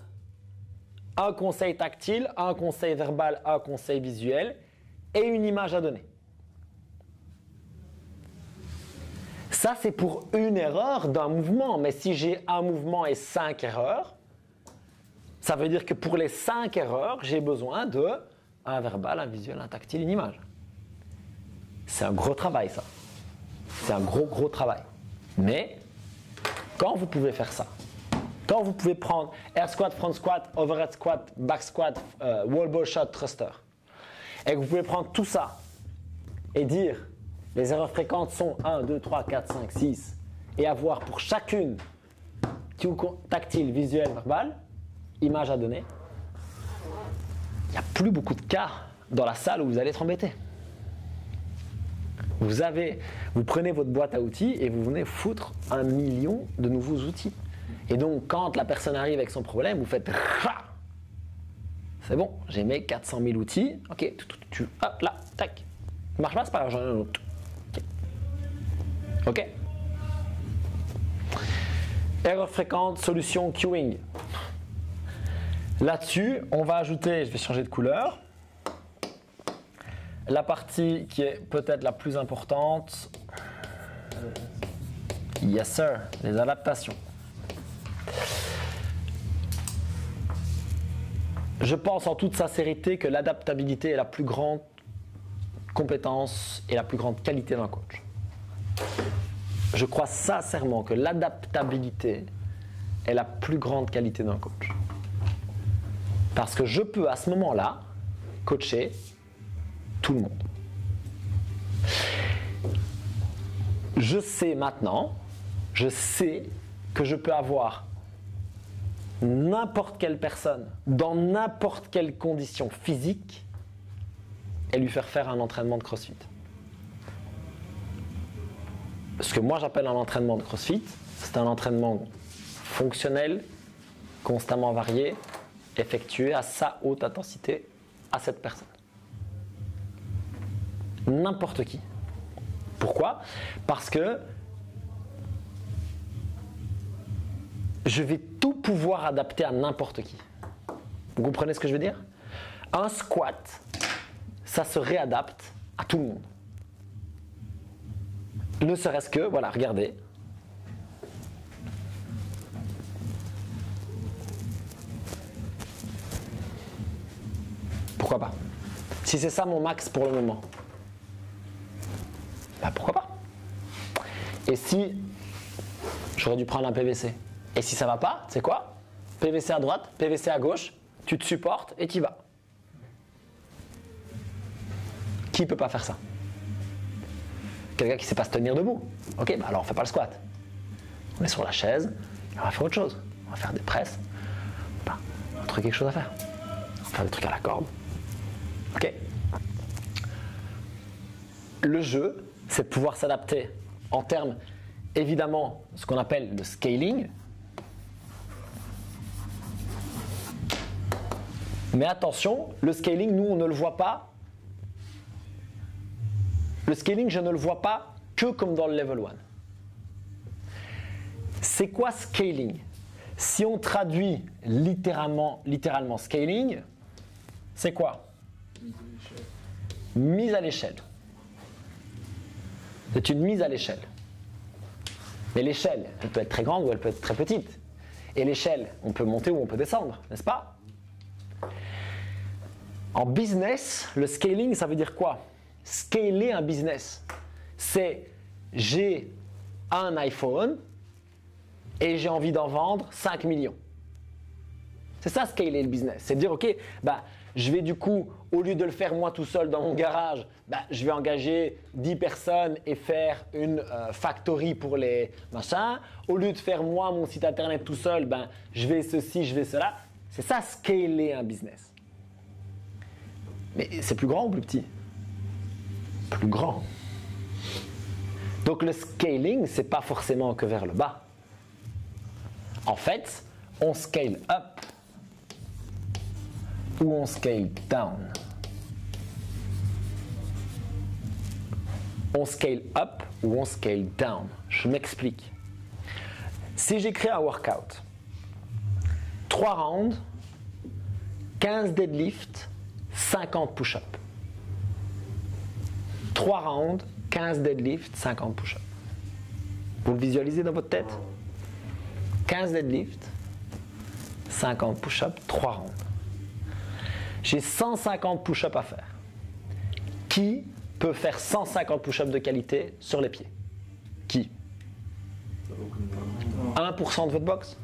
un conseil tactile, un conseil verbal, un conseil visuel et une image à donner. Ça, c'est pour une erreur d'un mouvement, mais si j'ai un mouvement et 5 erreurs, ça veut dire que pour les 5 erreurs, j'ai besoin de un verbal, un visuel, un tactile, une image. C'est un gros travail, ça. C'est un gros travail. Mais quand vous pouvez faire ça, quand vous pouvez prendre air squat, front squat, overhead squat, back squat, wall ball shot, thruster, et que vous pouvez prendre tout ça et dire les erreurs fréquentes sont 1, 2, 3, 4, 5, 6 et avoir pour chacune tactile, visuel, verbal, image à donner, il n'y a plus beaucoup de cas dans la salle où vous allez être embêté. Vous prenez votre boîte à outils et vous venez foutre 1 million de nouveaux outils. Et donc, quand la personne arrive avec son problème, vous faites c'est bon, j'ai mes 400 000 outils. Ok, hop là, tac. Ça marche pas, c'est pas grave, j'en ai un autre. Ok. Erreur fréquente, solution queuing. Là-dessus, on va ajouter, je vais changer de couleur, la partie qui est peut-être la plus importante. Yes sir, les adaptations. Je pense en toute sincérité que l'adaptabilité est la plus grande compétence et la plus grande qualité d'un coach. Je crois sincèrement que l'adaptabilité est la plus grande qualité d'un coach. Parce que je peux à ce moment-là coacher tout le monde. Je sais maintenant, je sais que je peux avoir n'importe quelle personne dans n'importe quelle condition physique et lui faire un entraînement de CrossFit. Ce que moi j'appelle un entraînement de CrossFit, c'est un entraînement fonctionnel, constamment varié, effectué à sa haute intensité à cette personne. N'importe qui. Pourquoi? Parce que je vais tout pouvoir adapter à n'importe qui. Vous comprenez ce que je veux dire? Un squat, ça se réadapte à tout le monde. Ne serait-ce que, voilà, regardez. Pourquoi pas? Si c'est ça mon max pour le moment, bah pourquoi pas? Et si j'aurais dû prendre un PVC? Et si ça va pas, c'est quoi? PVC à droite, PVC à gauche, tu te supportes et tu y vas. Qui peut pas faire ça? Quelqu'un qui ne sait pas se tenir debout. Ok, bah alors on ne fait pas le squat. On est sur la chaise, et on va faire autre chose. On va faire des presses. Bah, on va trouver quelque chose à faire. On va faire des trucs à la corde. Ok. Le jeu, c'est de pouvoir s'adapter en termes, évidemment, ce qu'on appelle le scaling. Mais attention, le scaling, nous, on ne le voit pas. Le scaling, je ne le vois pas que comme dans le level 1. C'est quoi scaling? Si on traduit littéralement scaling, c'est quoi? Mise à l'échelle. C'est une mise à l'échelle. Mais l'échelle, elle peut être très grande ou elle peut être très petite. Et l'échelle, on peut monter ou on peut descendre, n'est-ce pas? En business, le scaling, ça veut dire quoi? Scaler un business, c'est j'ai un iPhone et j'ai envie d'en vendre 5 millions. C'est ça scaler le business, c'est dire ok, bah, je vais du coup, au lieu de le faire moi tout seul dans mon garage, bah, je vais engager 10 personnes et faire une factory pour les machins. Au lieu de faire moi mon site internet tout seul, bah, je vais ceci, je vais cela. C'est ça scaler un business. Mais c'est plus grand ou plus petit? Plus grand. Donc le scaling, c'est pas forcément que vers le bas. En fait, on scale up ou on scale down? On scale up ou on scale down? Je m'explique. Si j'ai créé un workout, 3 rounds, 15 deadlifts, 50 push-ups. 3 rounds, 15 deadlifts, 50 push-ups. Vous le visualisez dans votre tête? 15 deadlifts, 50 push-ups, 3 rounds. J'ai 150 push-ups à faire. Qui peut faire 150 push-ups de qualité sur les pieds? Qui? 1% de votre box?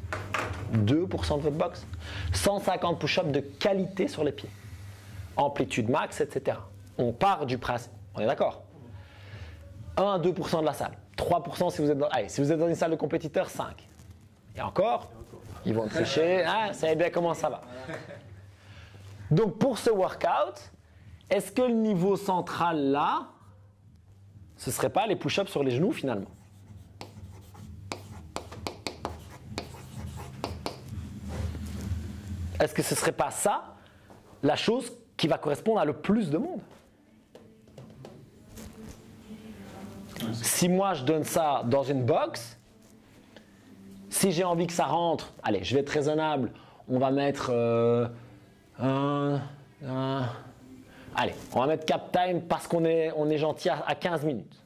2% de votre box? 150 push-ups de qualité sur les pieds. Amplitude max, etc. On part du principe. On est d'accord? 1 à 2% de la salle. 3% si vous êtes dans une salle de compétiteurs, 5. Et encore, ils vont tricher. Ah, vous savez bien comment ça va. Donc pour ce workout, est-ce que le niveau central là, ce ne serait pas les push-ups sur les genoux finalement? Est-ce que ce ne serait pas ça la chose qui va correspondre à le plus de monde? Si moi je donne ça dans une box, si j'ai envie que ça rentre, allez, je vais être raisonnable, on va mettre allez, on va mettre cap time parce qu'on est gentil à 15 minutes.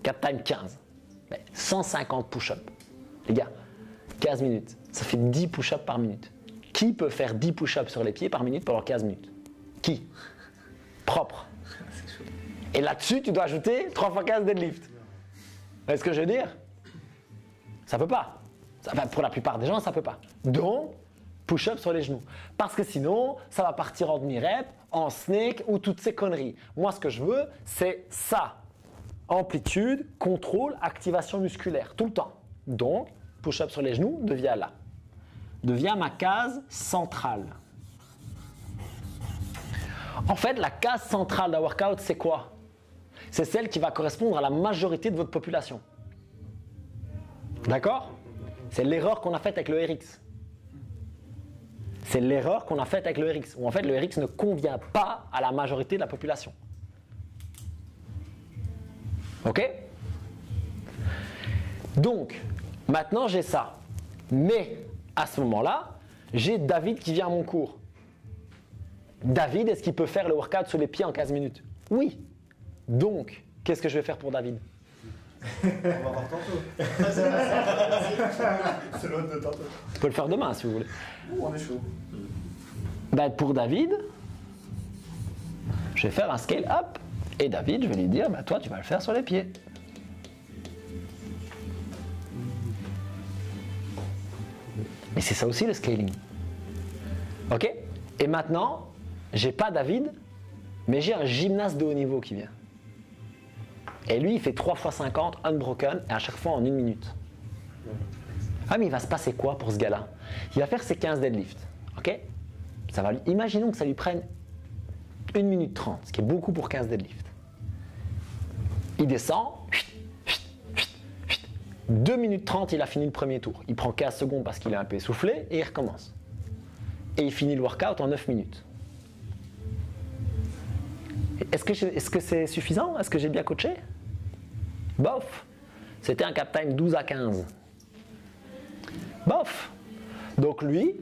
Cap time 15. 150 push-ups. Les gars, 15 minutes, ça fait 10 push-ups par minute. Qui peut faire 10 push-ups sur les pieds par minute pendant 15 minutes? Qui? Propre. Et là-dessus, tu dois ajouter 3 x 15 deadlift. Vous voyez ce que je veux dire? Ça peut pas. Enfin, pour la plupart des gens, ça peut pas. Donc, push-up sur les genoux. Parce que sinon, ça va partir en demi-rep, en snake ou toutes ces conneries. Moi, ce que je veux, c'est ça. Amplitude, contrôle, activation musculaire, tout le temps. Donc, push-up sur les genoux devient là. Devient ma case centrale. En fait, la case centrale d'un workout, c'est quoi? C'est celle qui va correspondre à la majorité de votre population. D'accord? C'est l'erreur qu'on a faite avec le RX. C'est l'erreur qu'on a faite avec le RX, où en fait le RX ne convient pas à la majorité de la population. Ok? Donc, maintenant j'ai ça. Mais à ce moment-là, j'ai David qui vient à mon cours. David, est-ce qu'il peut faire le workout sur les pieds en 15 minutes? Oui. Donc, qu'est-ce que je vais faire pour David? On va voir tantôt. C'est l'autre de tantôt. Je peux le faire demain si vous voulez. On est chaud. Pour David, je vais faire un scale up. Et David, je vais lui dire, toi, tu vas le faire sur les pieds. Mais c'est ça aussi le scaling. Ok? Et maintenant, j'ai pas David, mais j'ai un gymnaste de haut niveau qui vient. Et lui, il fait 3 x 50 unbroken et à chaque fois en 1 minute. Ah, mais il va se passer quoi pour ce gars-là? Il va faire ses 15 deadlifts. Ok? Imaginons que ça lui prenne 1 minute 30, ce qui est beaucoup pour 15 deadlifts. Il descend, 2 minutes 30, il a fini le premier tour. Il prend 15 secondes parce qu'il est un peu essoufflé et il recommence. Et il finit le workout en 9 minutes. Est-ce que c'est suffisant? Est-ce que j'ai bien coaché? Bof. C'était un cap time 12 à 15. Bof. Donc lui,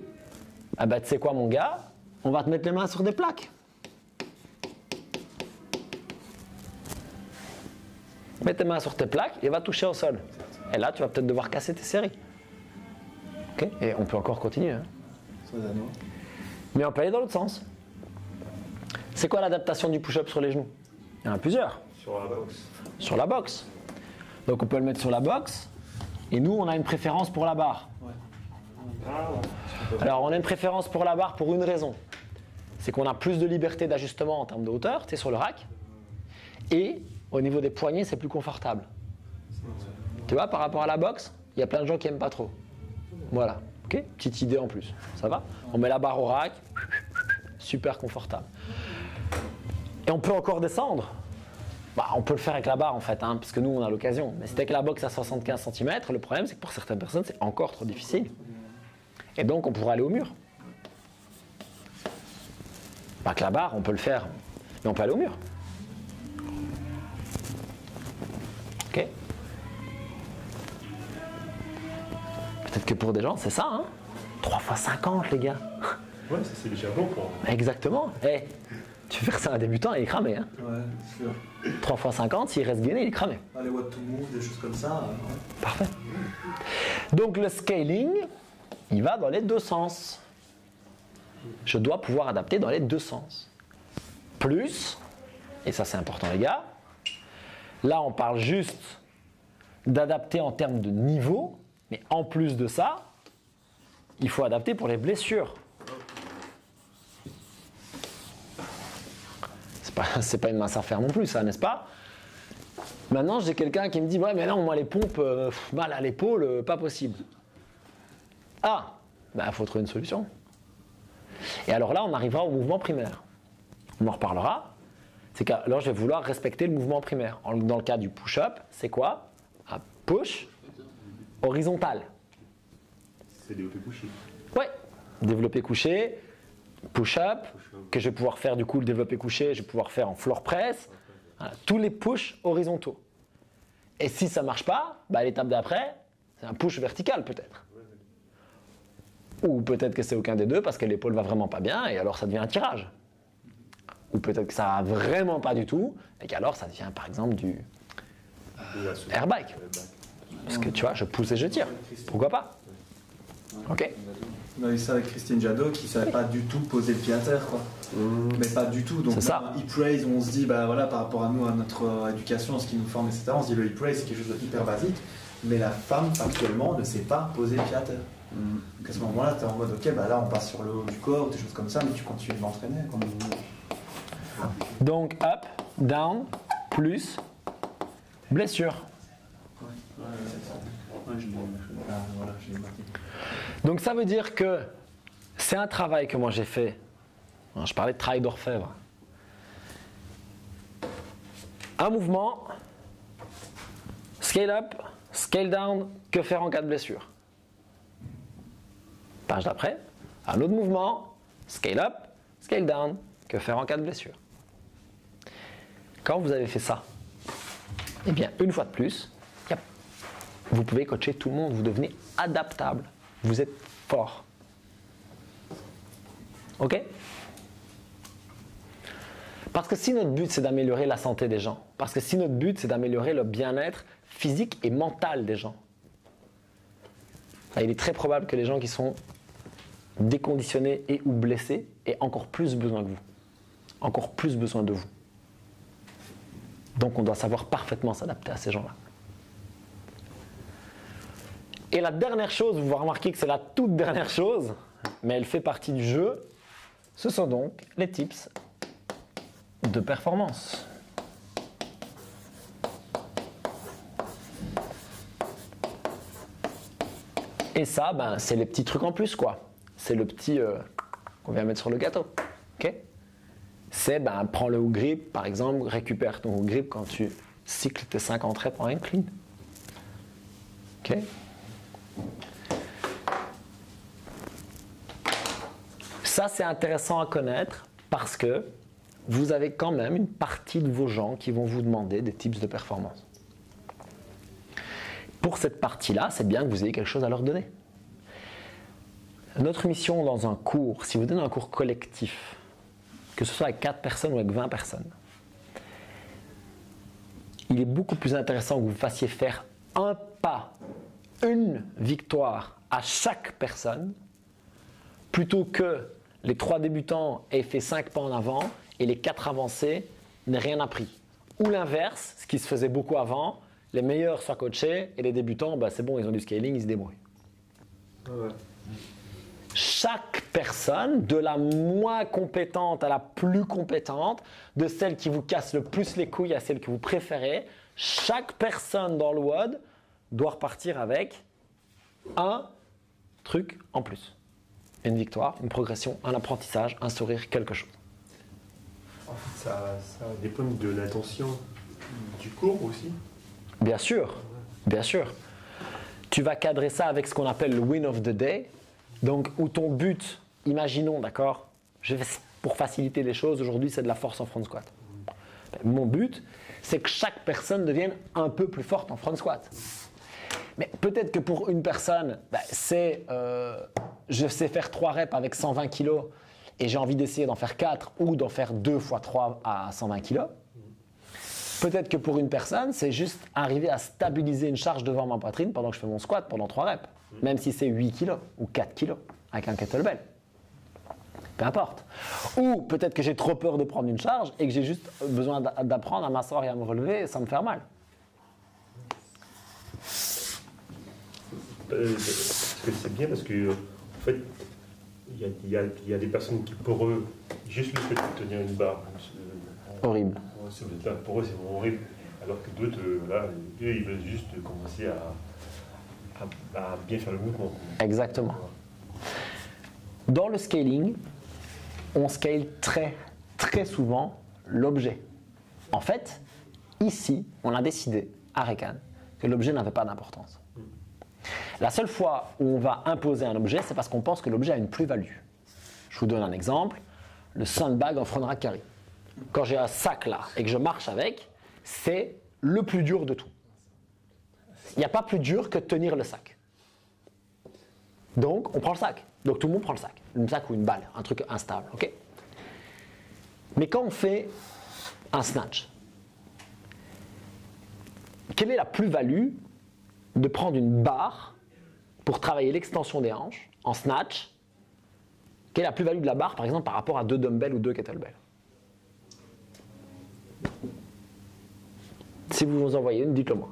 tu sais quoi mon gars? On va te mettre les mains sur des plaques. Mets tes mains sur tes plaques et va toucher au sol. Et là, tu vas peut-être devoir casser tes séries. Ok? Et on peut encore continuer. Hein. Mais on peut aller dans l'autre sens. C'est quoi l'adaptation du push-up sur les genoux? Il y en a plusieurs. Sur la boxe. Sur la boxe. Donc on peut le mettre sur la boxe. Et nous, on a une préférence pour la barre. Ouais. Ah, ouais. Alors, on a une préférence pour la barre pour une raison. C'est qu'on a plus de liberté d'ajustement en termes de hauteur, tu sais, sur le rack. Et au niveau des poignets, c'est plus confortable. Tu vois, par rapport à la boxe, il y a plein de gens qui n'aiment pas trop. Voilà. Ok? Petite idée en plus. Ça va? On met la barre au rack. Super confortable. Et on peut encore descendre. On peut le faire avec la barre en fait, hein, puisque nous on a l'occasion. Mais c'était avec la boxe à 75 cm. Le problème c'est que pour certaines personnes c'est encore trop difficile. Et donc on pourrait aller au mur. Pas que la barre, on peut le faire, mais on peut aller au mur. Ok. Peut-être que pour des gens, c'est ça, hein. 3 fois 50, les gars. Ouais, ça c'est déjà bon pour. Exactement. Eh, tu fais faire ça à un débutant, il est cramé. Hein. Ouais, c'est sûr. 3 fois 50, s'il reste gainé, il est cramé. Ah, les what to move, des choses comme ça. Ouais. Parfait. Donc le scaling, il va dans les deux sens. Je dois pouvoir adapter dans les deux sens. Plus, et ça c'est important les gars, là on parle juste d'adapter en termes de niveau, mais en plus de ça, il faut adapter pour les blessures. C'est pas une mince affaire non plus, ça, n'est-ce pas? Maintenant, j'ai quelqu'un qui me dit ouais, mais non, moi les pompes, mal à l'épaule, pas possible. Ah, ben faut trouver une solution. Et alors là, on arrivera au mouvement primaire. On en reparlera. C'est qu'alors, je vais vouloir respecter le mouvement primaire. Dans le cas du push-up, c'est quoi? Un push horizontal. C'est développé couché. Ouais, développé couché, push-up, que je vais pouvoir faire du coup le développé couché, je vais pouvoir faire en floor press, voilà, tous les push horizontaux. Et si ça ne marche pas, bah, l'étape d'après, c'est un push vertical peut-être. Ou peut-être que c'est aucun des deux parce que l'épaule va vraiment pas bien et alors ça devient un tirage. Ou peut-être que ça va vraiment pas du tout et qu'alors ça devient par exemple du airbike. Parce que tu vois, je pousse et je tire. Pourquoi pas? Ok. On a eu ça avec Christine Jadot qui savait pas du tout poser le pied à terre, quoi. Mais pas du tout. Donc C'est ça. hip raise, on se dit bah voilà, par rapport à nous, à notre éducation, ce qui nous forme, etc. On se dit le hip raise c'est quelque chose d'hyper basique, mais la femme actuellement ne sait pas poser le pied à terre. Donc à ce moment-là, tu es en mode ok, bah là on passe sur le haut du corps, des choses comme ça, mais tu continues de m'entraîner. Donc up, down, plus blessure. Donc ça veut dire que c'est un travail que moi j'ai fait. Je parlais de travail d'orfèvre. Un mouvement, scale up, scale down, que faire en cas de blessure? Page d'après, un autre mouvement, scale up, scale down, que faire en cas de blessure? Quand vous avez fait ça, eh bien, une fois de plus, vous pouvez coacher tout le monde, vous devenez adaptable, vous êtes fort. Ok? Parce que si notre but c'est d'améliorer la santé des gens, parce que si notre but c'est d'améliorer le bien-être physique et mental des gens, il est très probable que les gens qui sont déconditionnés et ou blessés aient encore plus besoin que vous, encore plus besoin de vous. Donc on doit savoir parfaitement s'adapter à ces gens-là. Et la dernière chose, vous remarquez que c'est la toute dernière chose, mais elle fait partie du jeu, ce sont donc les tips de performance. Et ça, ben, c'est les petits trucs en plus, quoi. C'est le petit qu'on vient mettre sur le gâteau. Okay? C'est, ben, prends le hook grip, par exemple, récupère ton hook grip quand tu cycles tes 50 reps en incline. Ok? Ça, c'est intéressant à connaître parce que vous avez quand même une partie de vos gens qui vont vous demander des tips de performance. Pour cette partie-là, c'est bien que vous ayez quelque chose à leur donner. Notre mission dans un cours, si vous donnez un cours collectif, que ce soit avec 4 personnes ou avec 20 personnes, il est beaucoup plus intéressant que vous fassiez faire un pas, une victoire à chaque personne, plutôt que les 3 débutants aient fait 5 pas en avant et les 4 avancés n'aient rien appris. Ou l'inverse, ce qui se faisait beaucoup avant, les meilleurs soient coachés et les débutants, bah c'est bon, ils ont du scaling, ils se débrouillent. Ouais. Chaque personne, de la moins compétente à la plus compétente, de celle qui vous casse le plus les couilles à celle que vous préférez, chaque personne dans le WOD doit repartir avec un truc en plus. Une victoire, une progression, un apprentissage, un sourire, quelque chose. En fait, ça dépend de l'intention du cours aussi. Bien sûr, bien sûr. Tu vas cadrer ça avec ce qu'on appelle le win of the day. Donc, où ton but, imaginons, d'accord, je vais pour faciliter les choses, aujourd'hui, c'est de la force en front squat. Mon but, c'est que chaque personne devienne un peu plus forte en front squat. Mais peut-être que pour une personne, je sais faire 3 reps avec 120 kg et j'ai envie d'essayer d'en faire 4 ou d'en faire 2 x 3 à 120 kg. Peut-être que pour une personne, c'est juste arriver à stabiliser une charge devant ma poitrine pendant que je fais mon squat pendant 3 reps, même si c'est 8 kg ou 4 kg avec un kettlebell. Peu importe. Ou peut-être que j'ai trop peur de prendre une charge et que j'ai juste besoin d'apprendre à m'asseoir et à me relever sans me faire mal. C'est bien parce que, en fait, il y a des personnes qui, pour eux, juste le fait de tenir une barre, Horrible. Pour eux, c'est vraiment horrible. Alors que d'autres, là, eux, ils veulent juste commencer à bien faire le mouvement. Exactement. Dans le scaling, on scale très, très souvent l'objet. En fait, ici, on a décidé, à Rekan, que l'objet n'avait pas d'importance. La seule fois où on va imposer un objet, c'est parce qu'on pense que l'objet a une plus-value. Je vous donne un exemple, le sandbag en front rack carry. Quand j'ai un sac là et que je marche avec, c'est le plus dur de tout. Il n'y a pas plus dur que de tenir le sac. Donc, on prend le sac. Donc, tout le monde prend le sac. Un sac ou une balle, un truc instable. Okay. Mais quand on fait un snatch, quelle est la plus-value de prendre une barre pour travailler l'extension des hanches en snatch? Quelle est la plus-value de la barre, par exemple, par rapport à 2 dumbbells ou 2 kettlebells? Si vous vous envoyez une, dites-le moi.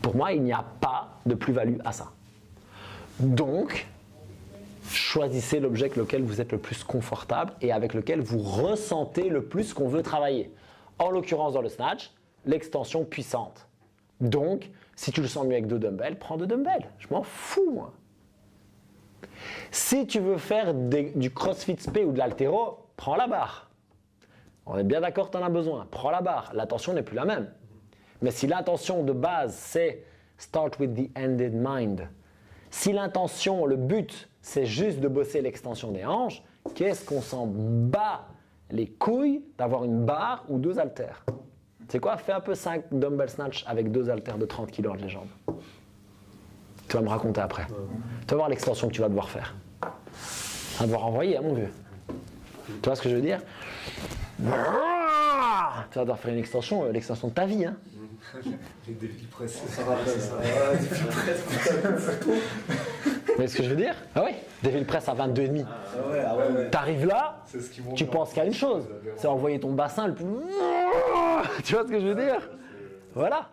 Pour moi, il n'y a pas de plus-value à ça. Donc, choisissez l'objet avec lequel vous êtes le plus confortable et avec lequel vous ressentez le plus qu'on veut travailler. En l'occurrence, dans le snatch, l'extension puissante. Donc, si tu le sens mieux avec 2 dumbbells, prends 2 dumbbells. Je m'en fous, moi. Si tu veux faire du CrossFit SP ou de l'haltéro, prends la barre. On est bien d'accord, tu en as besoin. Prends la barre. L'intention n'est plus la même. Mais si l'intention de base, c'est start with the end in mind. Si l'intention, le but, c'est juste de bosser l'extension des hanches, qu'est-ce qu'on s'en bat les couilles d'avoir une barre ou 2 haltères? C'est quoi? Fais un peu 5 dumbbell snatch avec 2 haltères de 30 kg entre les jambes. Tu vas me raconter après. Tu vas voir l'extension que tu vas devoir faire. Tu vas devoir envoyer, hein, mon vieux. Tu vois ce que je veux dire? Tu vas devoir faire une extension, l'extension de ta vie. Hein. Les défis press. Ça va, ça va. Défis press, Vous voyez ce que je veux dire? Ah oui, défile press à 22,5. ouais. T'arrives là, C'est ce qui tu penses qu'à une chose, c'est envoyer ton bassin le plus... Tu vois ce que je veux dire? Voilà.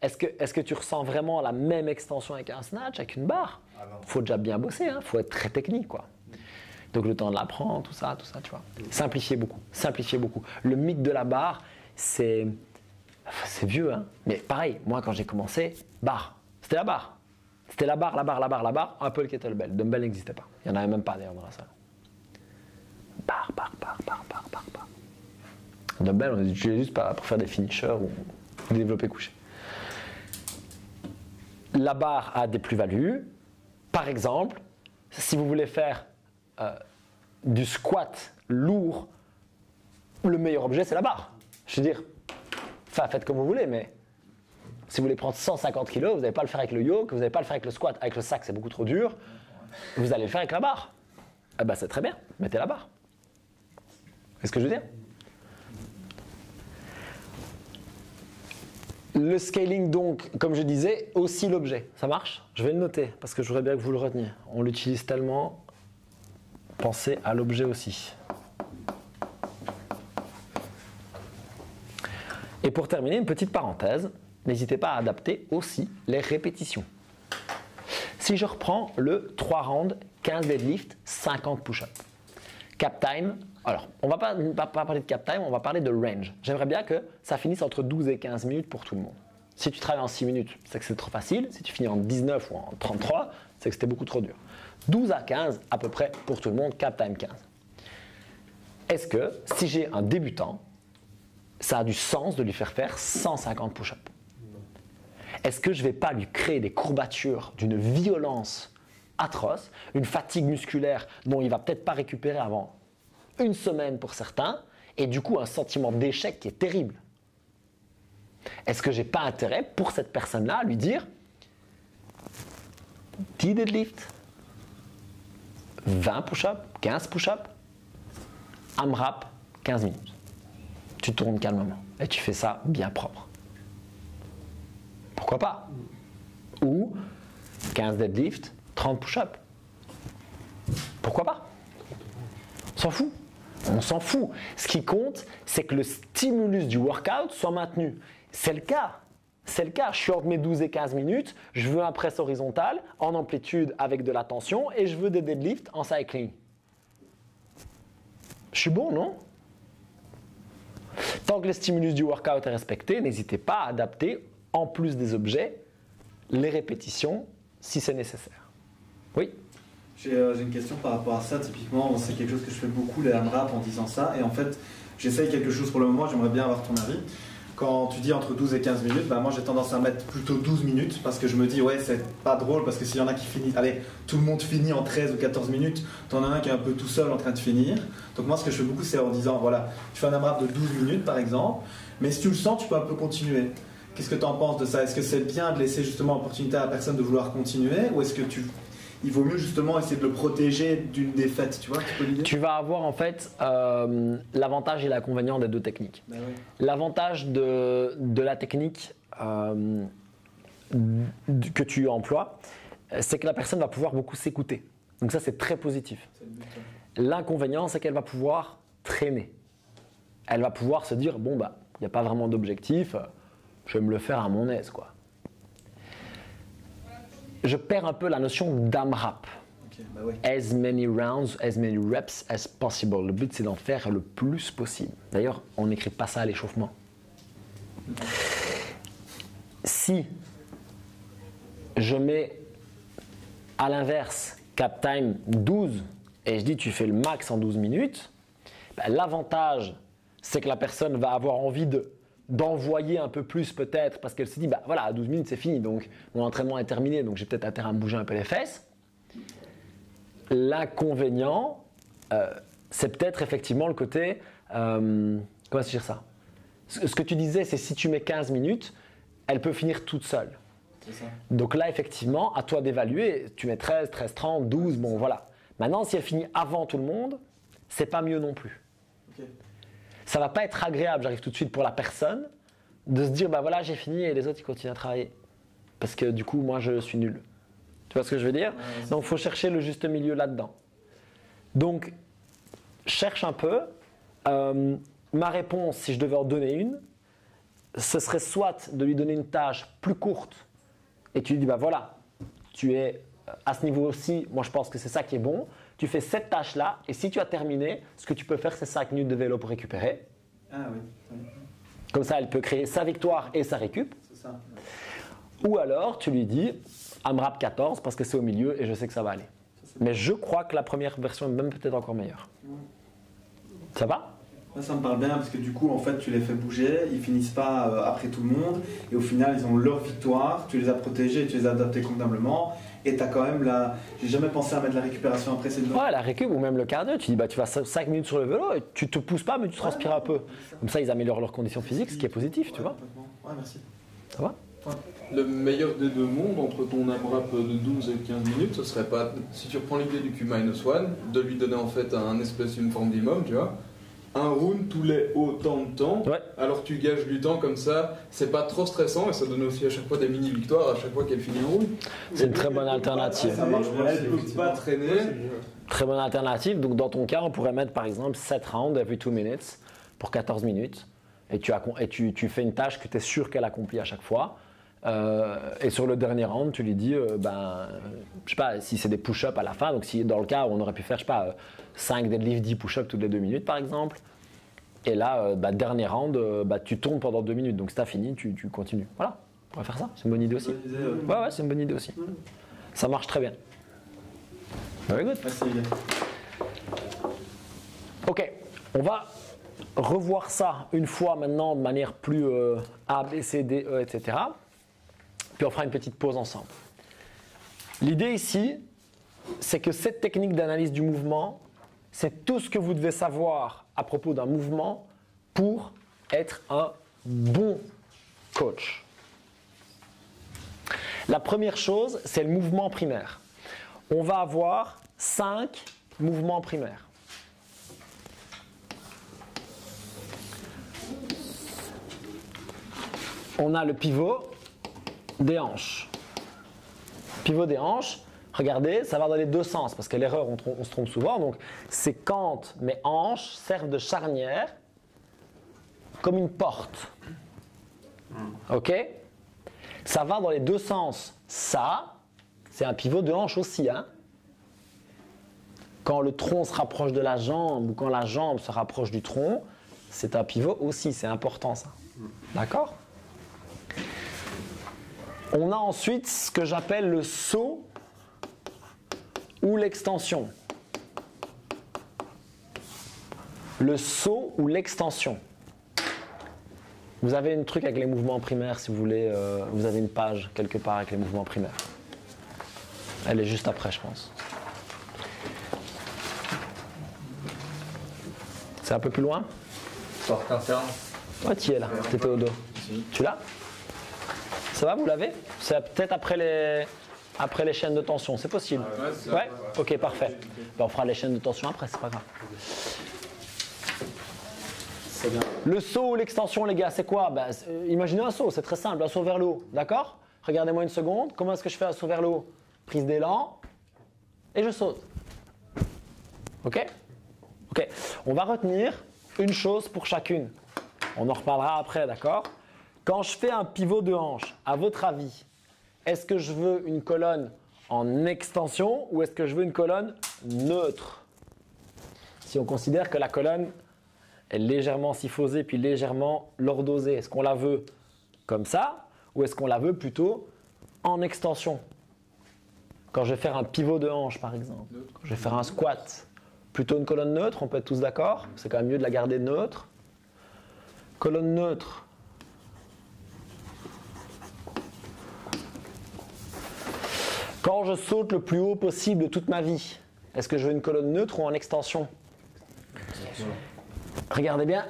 Est-ce que tu ressens vraiment la même extension avec un snatch, avec une barre? Faut déjà bien bosser, hein. Faut être très technique, quoi. Donc le temps de l'apprendre, tout ça, tu vois. Simplifiez beaucoup, simplifiez beaucoup. Le mythe de la barre, c'est vieux, hein. Mais pareil, moi quand j'ai commencé, barre. C'était la barre. C'était la barre, un peu le kettlebell. Dumbbell n'existait pas. Il n'y en avait même pas d'ailleurs dans la salle. Barre. Dumbbell, on les utilisait juste pour faire des finishers ou des développés couchés. La barre a des plus-values. Par exemple, si vous voulez faire du squat lourd, le meilleur objet, c'est la barre. Je veux dire, faites comme vous voulez, mais si vous voulez prendre 150 kg, vous n'allez pas le faire avec le yoke, vous n'allez pas le faire avec le squat. Avec le sac, c'est beaucoup trop dur. Vous allez le faire avec la barre. Eh ben, c'est très bien, mettez la barre. C'est ce que je veux dire? Le scaling, donc, comme je disais, aussi l'objet. Ça marche? Je vais le noter, parce que je voudrais bien que vous le reteniez. On l'utilise tellement. Pensez à l'objet aussi. Et pour terminer, une petite parenthèse. N'hésitez pas à adapter aussi les répétitions. Si je reprends le 3 rounds, 15 deadlift, 50 push-up. Cap time, alors on va pas parler de cap time, on va parler de range. J'aimerais bien que ça finisse entre 12 et 15 minutes pour tout le monde. Si tu travailles en 6 minutes, c'est que c'est trop facile. Si tu finis en 19 ou en 33, c'est que c'était beaucoup trop dur. 12 à 15 à peu près pour tout le monde, cap time 15. Est-ce que si j'ai un débutant, ça a du sens de lui faire 150 push-up? Est-ce que je ne vais pas lui créer des courbatures d'une violence atroce, une fatigue musculaire dont il va peut-être pas récupérer avant une semaine pour certains, et du coup un sentiment d'échec qui est terrible. Est-ce que j'ai pas intérêt pour cette personne-là à lui dire 10 deadlifts, 20 push-ups, 15 push-ups, AMRAP, 15 minutes. Tu tournes calmement et tu fais ça bien propre. Pourquoi pas? Ou 15 deadlifts, 30 push-ups. Pourquoi pas? On s'en fout. On s'en fout. Ce qui compte, c'est que le stimulus du workout soit maintenu. C'est le cas. C'est le cas. Je suis entre mes 12 et 15 minutes. Je veux un press horizontal en amplitude avec de la tension et je veux des deadlifts en cycling. Je suis bon, non? Tant que le stimulus du workout est respecté, n'hésitez pas à adapter, en plus des objets, les répétitions si c'est nécessaire. Oui? J'ai une question par rapport à ça. Typiquement, c'est quelque chose que je fais beaucoup, les AMRAP, en disant ça. Et en fait, j'essaye quelque chose pour le moment, j'aimerais bien avoir ton avis. Quand tu dis entre 12 et 15 minutes, bah moi j'ai tendance à mettre plutôt 12 minutes parce que je me dis, ouais, c'est pas drôle parce que s'il y en a qui finissent, allez, tout le monde finit en 13 ou 14 minutes, t'en as un qui est un peu tout seul en train de finir. Donc moi, ce que je fais beaucoup, c'est en disant, voilà, tu fais un AMRAP de 12 minutes par exemple, mais si tu le sens, tu peux un peu continuer. Qu'est-ce que tu en penses de ça? Est-ce que c'est bien de laisser justement l'opportunité à la personne de vouloir continuer ou est-ce que il vaut mieux justement essayer de le protéger d'une défaite, tu vois, tu vas avoir en fait l'avantage et l'inconvénient des deux techniques. Ben oui. L'avantage de la technique que tu emploies, c'est que la personne va pouvoir beaucoup s'écouter. Donc ça, c'est très positif. L'inconvénient, c'est qu'elle va pouvoir traîner. Elle va pouvoir se dire, bon, bah, il n'y a pas vraiment d'objectif, je vais me le faire à mon aise, quoi. Je perds un peu la notion d'AMRAP. Okay, bah oui. As many rounds, as many reps as possible. Le but, c'est d'en faire le plus possible. D'ailleurs, on n'écrit pas ça à l'échauffement. Si je mets à l'inverse cap time 12 et je dis tu fais le max en 12 minutes, ben, l'avantage, c'est que la personne va avoir envie d'envoyer un peu plus peut-être parce qu'elle se dit bah voilà, à 12 minutes c'est fini, donc mon entraînement est terminé, donc j'ai peut-être intérêt à me bouger un peu les fesses. L'inconvénient, c'est peut-être effectivement le côté comment dire ça, ce que tu disais, c'est si tu mets 15 minutes, elle peut finir toute seule. C'est ça. Donc là effectivement, à toi d'évaluer, tu mets 13, 13, 30, 12, bon voilà. Maintenant si elle finit avant tout le monde, c'est pas mieux non plus. Okay. Ça va pas être agréable, j'arrive tout de suite pour la personne, de se dire bah voilà j'ai fini et les autres ils continuent à travailler. Parce que du coup moi je suis nul. Tu vois ce que je veux dire? Ouais, donc il faut chercher le juste milieu là-dedans. Donc cherche un peu. Ma réponse, si je devais en donner une, ce serait soit de lui donner une tâche plus courte et tu lui dis bah voilà, tu es à ce niveau-ci, moi je pense que c'est ça qui est bon. Tu fais cette tâche-là et si tu as terminé, ce que tu peux faire, c'est 5 minutes de vélo pour récupérer. Ah oui. Oui. Comme ça, elle peut créer sa victoire et sa récup. C'est ça. Ou alors, tu lui dis AMRAP 14 parce que c'est au milieu et je sais que ça va aller. Mais je crois que la première version est même peut-être encore meilleure. Ça va? Moi, ça me parle bien parce que du coup, en fait, tu les fais bouger, ils finissent pas après tout le monde et au final, ils ont leur victoire, tu les as protégés, tu les as adaptés convenablement et tu as quand même la. J'ai jamais pensé à mettre la récupération après cette Ouais, la récup ou même le cardio, tu dis bah tu vas 5 minutes sur le vélo et tu te pousses pas mais tu transpires un peu. Comme ça, ils améliorent leurs conditions physiques, ce qui est positif, tu vois. Complètement. Ouais, merci. Ça va? Le meilleur des deux mondes entre ton AMRAP de 12 et 15 minutes, ce serait pas, si tu reprends l'idée du Q-1, de lui donner en fait une forme d'imam, tu vois, un round tous les autant de temps, ouais. Alors tu gages du temps comme ça, c'est pas trop stressant et ça donne aussi à chaque fois des mini-victoires à chaque fois qu'elle finit un round. C'est une très bonne alternative. Ça marche bien, elle peut pas traîner. Très bonne alternative, donc dans ton cas, on pourrait mettre par exemple 7 rounds every 2 minutes pour 14 minutes et tu fais une tâche que tu es sûr qu'elle accomplit à chaque fois. Et sur le dernier round, tu lui dis, je sais pas, si c'est des push-ups à la fin, donc si dans le cas où on aurait pu faire, je sais pas, 5 deadlifts, 10 push-ups toutes les 2 minutes par exemple, et là, dernier round, tu tournes pendant 2 minutes, donc si tu as fini, tu continues. Voilà, on pourrait faire ça, c'est une bonne idée aussi. Ouais, c'est une bonne idée aussi. Ça marche très bien. Very good. Merci. Ok, on va revoir ça une fois maintenant de manière plus A, B, C, D, E, etc. Puis on fera une petite pause ensemble. L'idée ici, c'est que cette technique d'analyse du mouvement, c'est tout ce que vous devez savoir à propos d'un mouvement pour être un bon coach. La première chose, c'est le mouvement primaire. On va avoir 5 mouvements primaires. On a le pivot des hanches. Pivot des hanches, regardez, ça va dans les deux sens parce que l'erreur, on se trompe souvent. Donc, c'est quand mes hanches servent de charnière comme une porte. Ok? Ça va dans les deux sens. Ça, c'est un pivot de hanche aussi. Hein? Quand le tronc se rapproche de la jambe ou quand la jambe se rapproche du tronc, c'est un pivot aussi. C'est important ça. D'accord? On a ensuite ce que j'appelle le saut ou l'extension. Le saut ou l'extension. Vous avez un truc avec les mouvements primaires si vous voulez. Vous avez une page quelque part avec les mouvements primaires. Elle est juste après, je pense. C'est un peu plus loin? Porte interne. Ouais, tu y es là. Tu étais au dos. Tu l'as? Ça va, vous l'avez? C'est peut-être après les chaînes de tension, c'est possible. Ouais? Ok, parfait. Ben, on fera les chaînes de tension après, c'est pas grave. C'est bien. Le saut ou l'extension, les gars, c'est quoi? Ben, imaginez un saut, c'est très simple, un saut vers le haut, d'accord? Regardez-moi une seconde, comment est-ce que je fais un saut vers le haut? Prise d'élan, et je saute. Ok? Ok, on va retenir une chose pour chacune. On en reparlera après, d'accord? Quand je fais un pivot de hanche, à votre avis, est-ce que je veux une colonne en extension ou est-ce que je veux une colonne neutre? Si on considère que la colonne est légèrement syphosée puis légèrement lordosée, est-ce qu'on la veut comme ça ou est-ce qu'on la veut plutôt en extension? Quand je vais faire un pivot de hanche par exemple, quand je vais faire un squat, plutôt une colonne neutre, on peut être tous d'accord? C'est quand même mieux de la garder neutre. Colonne neutre. Quand je saute le plus haut possible de toute ma vie, est-ce que je veux une colonne neutre ou en extension? Regardez bien.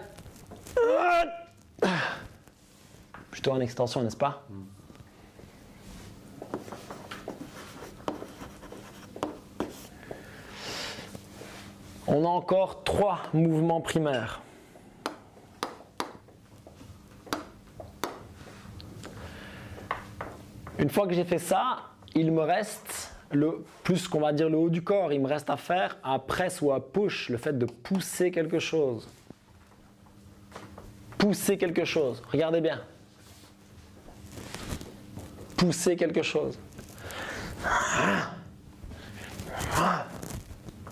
Plutôt en extension, n'est-ce pas? On a encore 3 mouvements primaires. Une fois que j'ai fait ça, il me reste plus qu'on va dire le haut du corps, il me reste à faire un press ou un push, le fait de pousser quelque chose. Pousser quelque chose, regardez bien. Pousser quelque chose.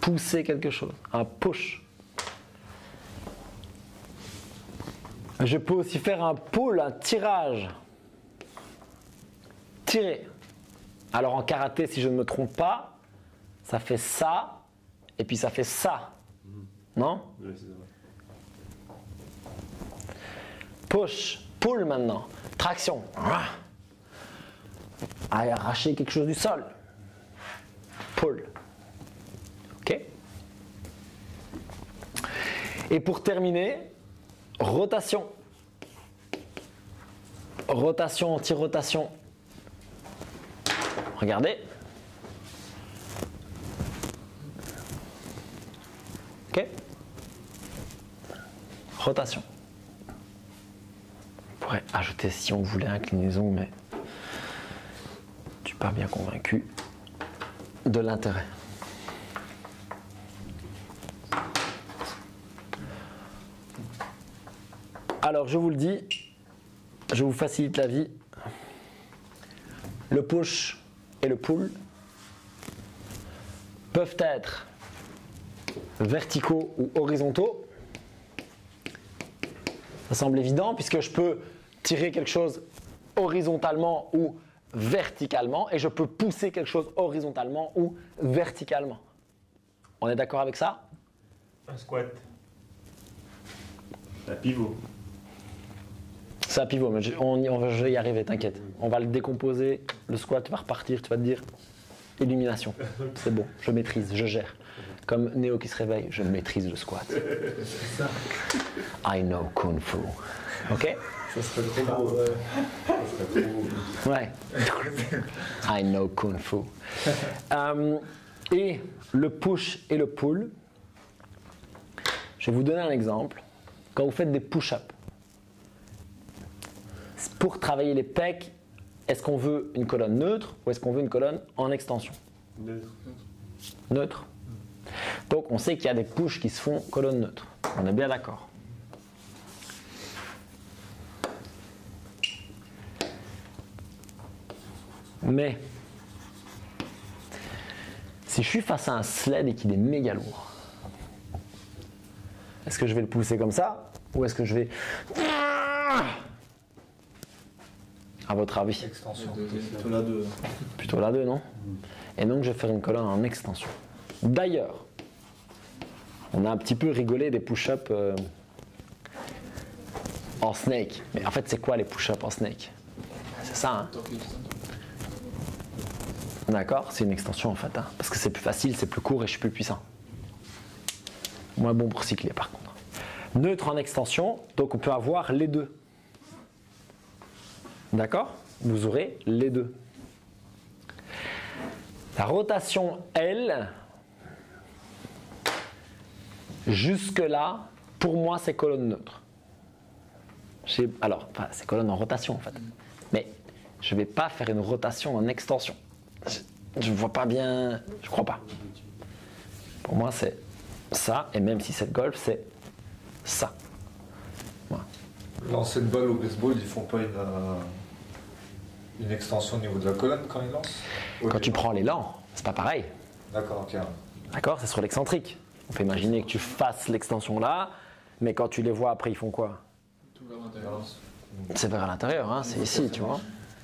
Pousser quelque chose, un push. Je peux aussi faire un pull, un tirage. Tirer. Alors en karaté, si je ne me trompe pas, ça fait ça et puis ça fait ça. Non? Oui, c'est ça. Push, pull maintenant. Traction. Arracher quelque chose du sol. Pull. Ok? Et pour terminer, rotation. Rotation, anti-rotation. Regardez. Ok? Rotation. On pourrait ajouter si on voulait inclinaison, mais je suis pas bien convaincu de l'intérêt. Alors je vous le dis, je vous facilite la vie. Le push et le pull peuvent être verticaux ou horizontaux. Ça semble évident puisque je peux tirer quelque chose horizontalement ou verticalement et je peux pousser quelque chose horizontalement ou verticalement. On est d'accord avec ça? Un squat. Un pivot. C'est un pivot, mais je vais y arriver, t'inquiète. On va le décomposer, le squat va repartir, tu vas te dire, illumination. C'est bon, je maîtrise, je gère. Comme Néo qui se réveille, je maîtrise le squat. I know Kung Fu. Ok? Ça serait trop beau. Ça serait trop beau. Ouais. I know Kung Fu. Et le push et le pull. Je vais vous donner un exemple. Quand vous faites des push-ups, pour travailler les pecs, est-ce qu'on veut une colonne neutre ou est-ce qu'on veut une colonne en extension? Neutre. Neutre. Donc on sait qu'il y a des push qui se font colonne neutre. On est bien d'accord. Mais si je suis face à un sled et qu'il est méga lourd, est-ce que je vais le pousser comme ça ou est-ce que je vais... À votre avis? Extension. Plutôt la 2. Plutôt la 2, non? Et donc je vais faire une colonne en extension. D'ailleurs, on a un petit peu rigolé des push-ups en snake. Mais en fait, c'est quoi les push-ups en snake? C'est ça, hein? D'accord? C'est une extension en fait, hein? Parce que c'est plus facile, c'est plus court et je suis plus puissant. Moins bon pour cycler par contre. Neutre en extension, donc on peut avoir les deux. D'accord? Vous aurez les deux. La rotation L, jusque-là, pour moi, c'est colonne neutre. Alors, enfin, c'est colonne en rotation en fait. Mais je ne vais pas faire une rotation en extension. Je ne vois pas bien, je crois pas. Pour moi, c'est ça, et même si c'est le golf, c'est ça. Voilà. Lancer de balle au baseball, ils font pas une extension au niveau de la colonne quand ils lancent? Quand tu prends l'élan, c'est pas pareil. D'accord, ok. D'accord? C'est sur l'excentrique. On peut imaginer que tu fasses l'extension là, mais quand tu les vois après, ils font quoi? Tout vers l'intérieur. C'est vers l'intérieur, hein, c'est ici, tu vois.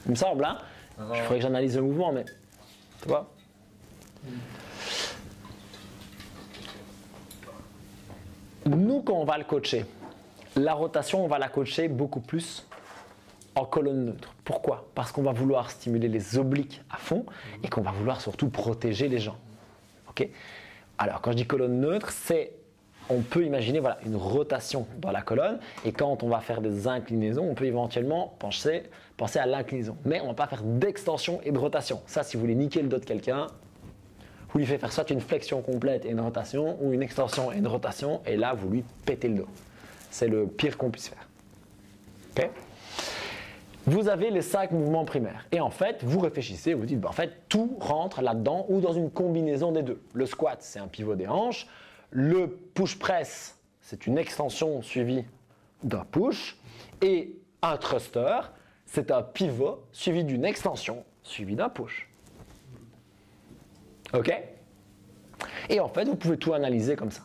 Il me semble, hein? Non, Il faudrait que j'analyse le mouvement, mais tu vois. Nous, quand on va le coacher, la rotation, on va la coacher beaucoup plus en colonne neutre. Pourquoi? Parce qu'on va vouloir stimuler les obliques à fond et qu'on va vouloir surtout protéger les gens. Ok? Alors, quand je dis colonne neutre, on peut imaginer voilà, une rotation dans la colonne et quand on va faire des inclinaisons, on peut éventuellement penser à l'inclinaison. Mais on ne va pas faire d'extension et de rotation. Ça, si vous voulez niquer le dos de quelqu'un, vous lui faites faire soit une flexion complète et une rotation ou une extension et une rotation et là, vous lui pétez le dos. C'est le pire qu'on puisse faire. Ok? Vous avez les 5 mouvements primaires. Et en fait, vous réfléchissez, vous dites, en fait, tout rentre là-dedans ou dans une combinaison des deux. Le squat, c'est un pivot des hanches. Le push-press, c'est une extension suivie d'un push. Et un thruster, c'est un pivot suivi d'une extension suivi d'un push. OK? Et en fait, vous pouvez tout analyser comme ça.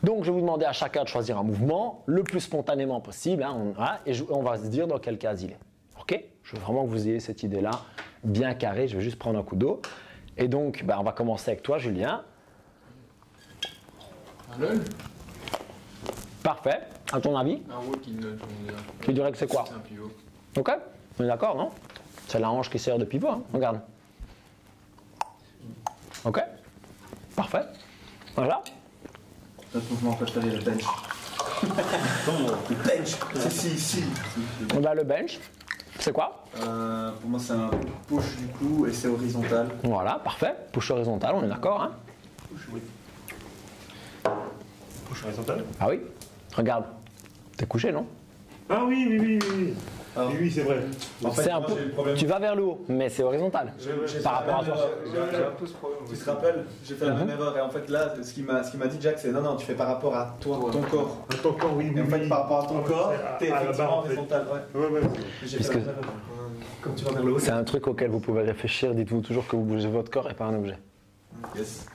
Donc, je vais vous demander à chacun de choisir un mouvement le plus spontanément possible. Hein, et on va se dire dans quelle case il est. OK? Je veux vraiment que vous ayez cette idée-là bien carrée. Je vais juste prendre un coup d'eau. Et donc, on va commencer avec toi, Julien. Un lunge? Parfait. À ton avis? Un walking lunge, on dirait. Tu dirais que c'est quoi? C'est un pivot. OK? On est d'accord, non? C'est la hanche qui sert de pivot. Hein? Regarde. OK? Parfait. Voilà. Notre mouvement préféré, le bench. Le bench. Si. On a le bench. C'est quoi? Pour moi, c'est un push du coup et c'est horizontal. Voilà, parfait. Push horizontal, on est d'accord, hein? Push horizontal. Ah oui? Regarde. T'es couché, non? Ah oui. Ah. Oui, c'est vrai. En fait, C'est un moi, peu- j'ai le problème. Tu vas vers le haut, mais c'est horizontal. Par rapport à toi. J'ai un peu ce problème. Tu te rappelles, j'ai fait la même erreur et en fait là, ce qu'il m'a dit Jack, c'est non, tu fais par rapport à toi, ton corps. Ton corps, oui. Et en fait, par rapport à ton corps, t'es à la effectivement barre, en fait. horizontal. Ouais. Ouais. J'ai Puisque- fait la même erreur. Comme tu vas vers le haut. C'est un truc auquel vous pouvez réfléchir. Dites-vous toujours que vous bougez votre corps et pas un objet. Yes.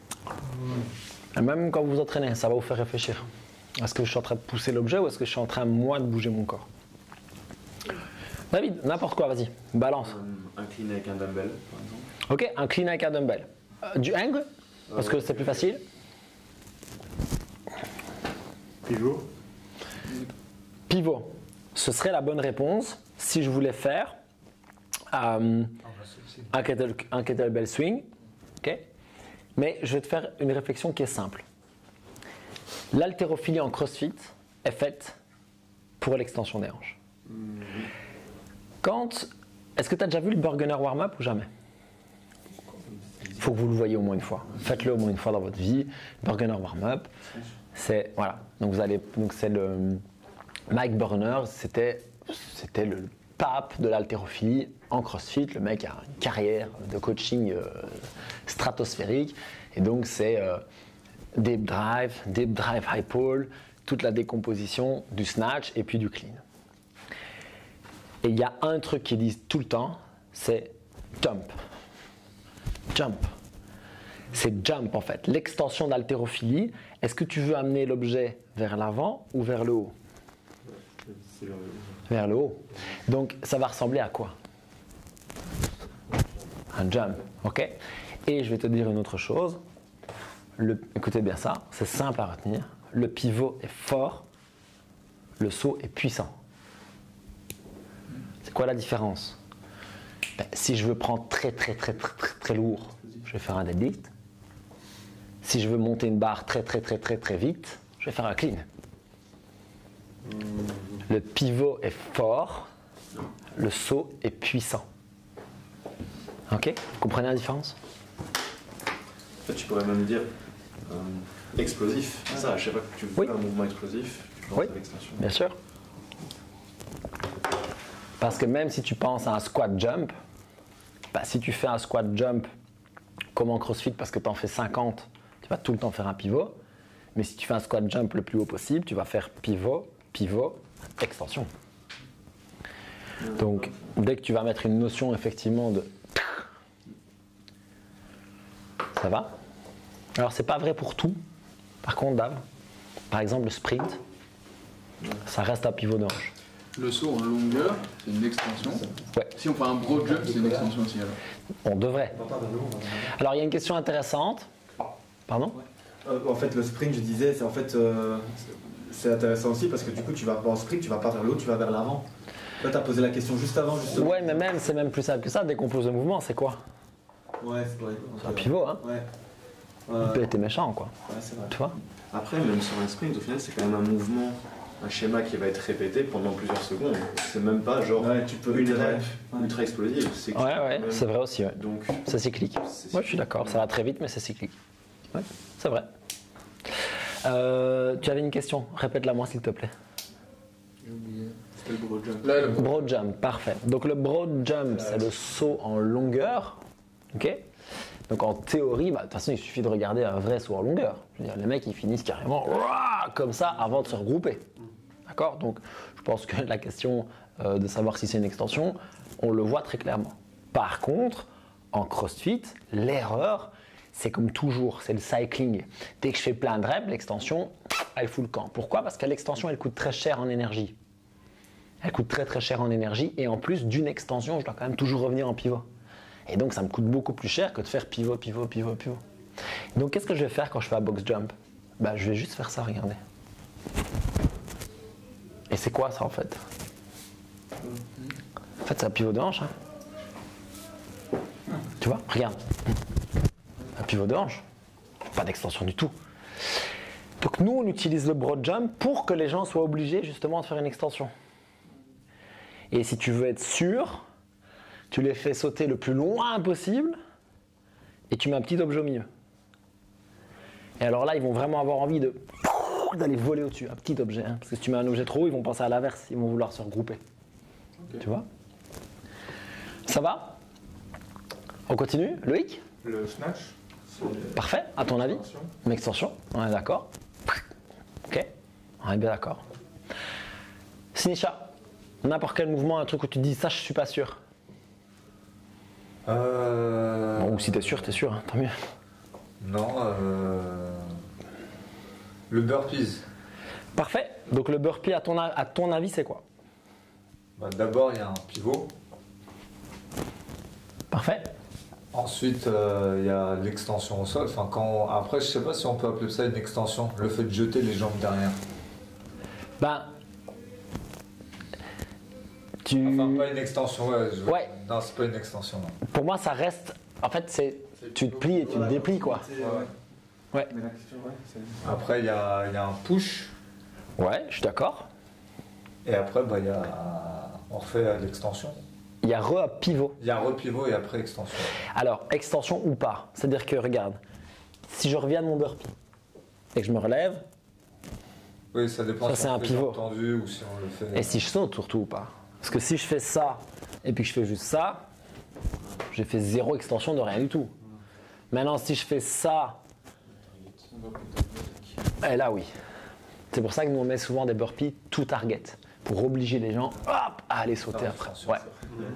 Et même quand vous vous entraînez, ça va vous faire réfléchir. Est-ce que je suis en train de pousser l'objet ou est-ce que je suis en train, moi, de bouger mon corps? David, n'importe quoi, vas-y, balance. Un clean avec un dumbbell, par exemple. Ok, un clean avec un dumbbell. Du hang, parce que c'est plus facile. Pivot. Pivot, ce serait la bonne réponse si je voulais faire un kettlebell swing. Ok. Mais je vais te faire une réflexion qui est simple. L'haltérophilie en CrossFit est faite pour l'extension des hanches. Est-ce que tu as déjà vu le Burgener warm-up ou jamais? Il faut que vous le voyez au moins une fois. Faites-le au moins une fois dans votre vie. Burgener warm-up, c'est voilà. Donc c'est le Mike Burner, c'était le pape de l'haltérophilie en CrossFit. Le mec a une carrière de coaching stratosphérique et donc c'est deep drive high pull, toute la décomposition du snatch et puis du clean. Et il y a un truc qu'ils disent tout le temps, c'est jump. Jump. C'est jump en fait. L'extension d'haltérophilie, est-ce que tu veux amener l'objet vers l'avant ou vers le haut? Vers le haut. Donc ça va ressembler à quoi? Un jump, ok? Et je vais te dire une autre chose. Écoutez bien ça, c'est simple à retenir. Le pivot est fort, le saut est puissant. C'est quoi la différence? Si je veux prendre très lourd, je vais faire un deadlift. Si je veux monter une barre très vite, je vais faire un clean. Le pivot est fort, le saut est puissant. Ok? Vous comprenez la différence? En fait, tu pourrais même dire explosif. Ça, je sais pas que tu veux un mouvement explosif, tu penses à l'extension. Bien sûr. Parce que même si tu penses à un squat jump, si tu fais un squat jump comme en CrossFit parce que tu en fais 50, tu vas tout le temps faire un pivot. Mais si tu fais un squat jump le plus haut possible, tu vas faire pivot, extension. Donc dès que tu vas mettre une notion effectivement de... Ça va? Alors c'est pas vrai pour tout. Par contre, Dave, par exemple le sprint, ça reste un pivot de hanche. Le saut en longueur, c'est une extension. Ouais. Si on fait un broad jump, c'est une extension aussi alors. On devrait. Alors il y a une question intéressante. Pardon? En fait, le sprint, je disais, c'est intéressant aussi parce que du coup, tu vas en sprint, tu vas pas vers le haut, tu vas vers l'avant. Là, tu as posé la question juste avant, justement. Ouais, mais c'est même plus simple que ça. Décompose le mouvement, c'est quoi? Ouais, c'est vrai. C'est un pivot, hein? Ouais. Il peut être méchant, quoi. Ouais, c'est vrai. Tu vois? Après, même sur un sprint, au final, c'est quand même un mouvement, un schéma qui va être répété pendant plusieurs secondes. C'est même pas genre tu peux une rep ultra explosive. Ouais, c'est vrai aussi. Ouais. Donc, c'est cyclique. Moi, je suis d'accord. Ça va très vite, mais c'est cyclique. Ouais, c'est vrai. Tu avais une question? Répète-la moi, s'il te plaît. J'ai oublié. C'était le broad jump. Là, le broad jump, parfait. Donc le broad jump, c'est le saut en longueur. Ok? Donc en théorie, de toute façon, il suffit de regarder un vrai saut en longueur. Je veux dire, les mecs, ils finissent carrément comme ça avant de se regrouper. D'accord? Donc je pense que la question de savoir si c'est une extension, on le voit très clairement. Par contre, en CrossFit, l'erreur, c'est comme toujours, c'est le cycling. Dès que je fais plein de reps, l'extension, elle fout le camp. Pourquoi? Parce que l'extension, elle coûte très cher en énergie. Elle coûte très cher en énergie et en plus d'une extension, je dois quand même toujours revenir en pivot. Et donc ça me coûte beaucoup plus cher que de faire pivot. Donc qu'est-ce que je vais faire quand je fais un box jump? Je vais juste faire ça, regardez. Et c'est quoi ça en fait? En fait c'est un pivot de hanche. Hein. Tu vois? Regarde. Un pivot de hanche. Pas d'extension du tout. Donc nous on utilise le broad jump pour que les gens soient obligés justement de faire une extension. Et si tu veux être sûr, tu les fais sauter le plus loin possible et tu mets un petit objet au milieu. Et alors là, ils vont vraiment avoir envie d'aller voler au-dessus, un petit objet. Hein, parce que si tu mets un objet trop haut, ils vont penser à l'inverse, ils vont vouloir se regrouper. Okay. Tu vois? Ça va? On continue? Loïc? Le snatch. Parfait, à ton avis? Une extension, on est d'accord. Ok, on est bien d'accord. Sinisha? N'importe quel mouvement, un truc où tu te dis ça, je suis pas sûr. Bon, ou si t'es sûr, hein, tant mieux. Non, le burpees. Parfait. Donc le burpee, à ton avis, c'est quoi? D'abord, il y a un pivot. Parfait. Ensuite, il y a l'extension au sol. Après, je sais pas si on peut appeler ça une extension. Le fait de jeter les jambes derrière. Enfin, pas une extension, ouais. Ouais. Non, c'est pas une extension. Non. Pour moi, ça reste. En fait, tu te plies et tu te déplies, quoi. Ouais. Mais la question, ouais, c'est. Après, il y a un push. Ouais, je suis d'accord. Et après, bah, on refait l'extension. Il y a un pivot. Il y a un repivot et après extension. Alors, extension ou pas. C'est-à-dire que, regarde, si je reviens de mon burpee et que je me relève, Oui, ça dépend Ça, si c'est on un le fait pivot. tendu ou si on le fait. et si je saute surtout ou pas. Parce que si je fais ça et puis que je fais juste ça, j'ai fait 0 extension de rien du tout. Maintenant, si je fais ça, et là oui. C'est pour ça que nous on met souvent des burpees tout target. Pour obliger les gens hop, à aller sauter après. Ouais.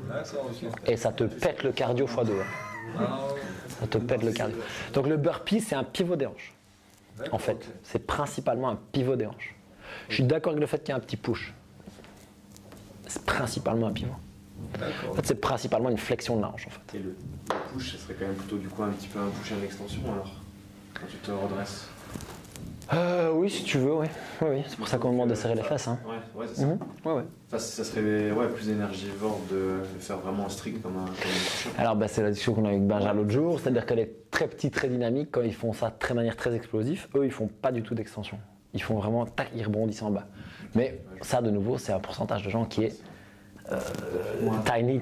D'accord, ok. Et ça te pète le cardio x2. hein. Ah, ouais. Ça te pète le cardio. Donc le burpee, c'est un pivot des hanches. D'accord, En fait, ok. c'est principalement un pivot des hanches. Je suis d'accord avec le fait qu'il y a un petit push. C'est principalement un pivot. En D'accord. fait, c'est principalement une flexion de la hanche en fait. Et le push, ça serait quand même plutôt du coup un petit peu un push et une extension alors, quand tu te redresses. Oui, si tu veux, oui. Oui. C'est pour ça qu'on demande de serrer les fesses. Hein. Ouais, c'est ça. Mhm. Ouais. Enfin, ça serait plus énergivore de faire vraiment un strict comme un push-up. Alors, c'est la discussion qu'on a eu avec Benja l'autre jour, c'est-à-dire que les très petits, très dynamiques, quand ils font ça de manière très explosive, eux, ils font pas du tout d'extension. Ils font vraiment, tac, ils rebondissent en bas. Mais ça, de nouveau, c'est un pourcentage de gens qui est tiny.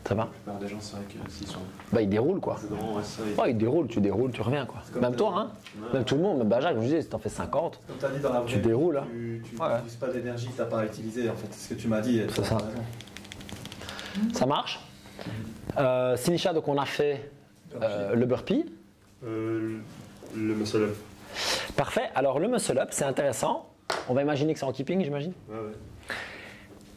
Ça va? La plupart des gens, c'est vrai que s'ils sont Ils déroulent, quoi. dedans, ouais, ça, Ouais, ils déroulent, tu reviens, quoi. comme Même toi, hein. Même tout le monde, même Benja, comme je disais, si t'en fais 50, Comme tu as dit dans la vraie Tu déroules, hein. Tu Ouais. n'utilises pas d'énergie que tu n'as pas utilisée, en fait. C'est ce que tu m'as dit. et C'est t'as ça. raison. ça marche. Sinisha, donc on a fait le burpee. Le muscle up. Parfait. Alors le muscle up, c'est intéressant. On va imaginer que c'est en keeping, j'imagine. Ouais, ouais.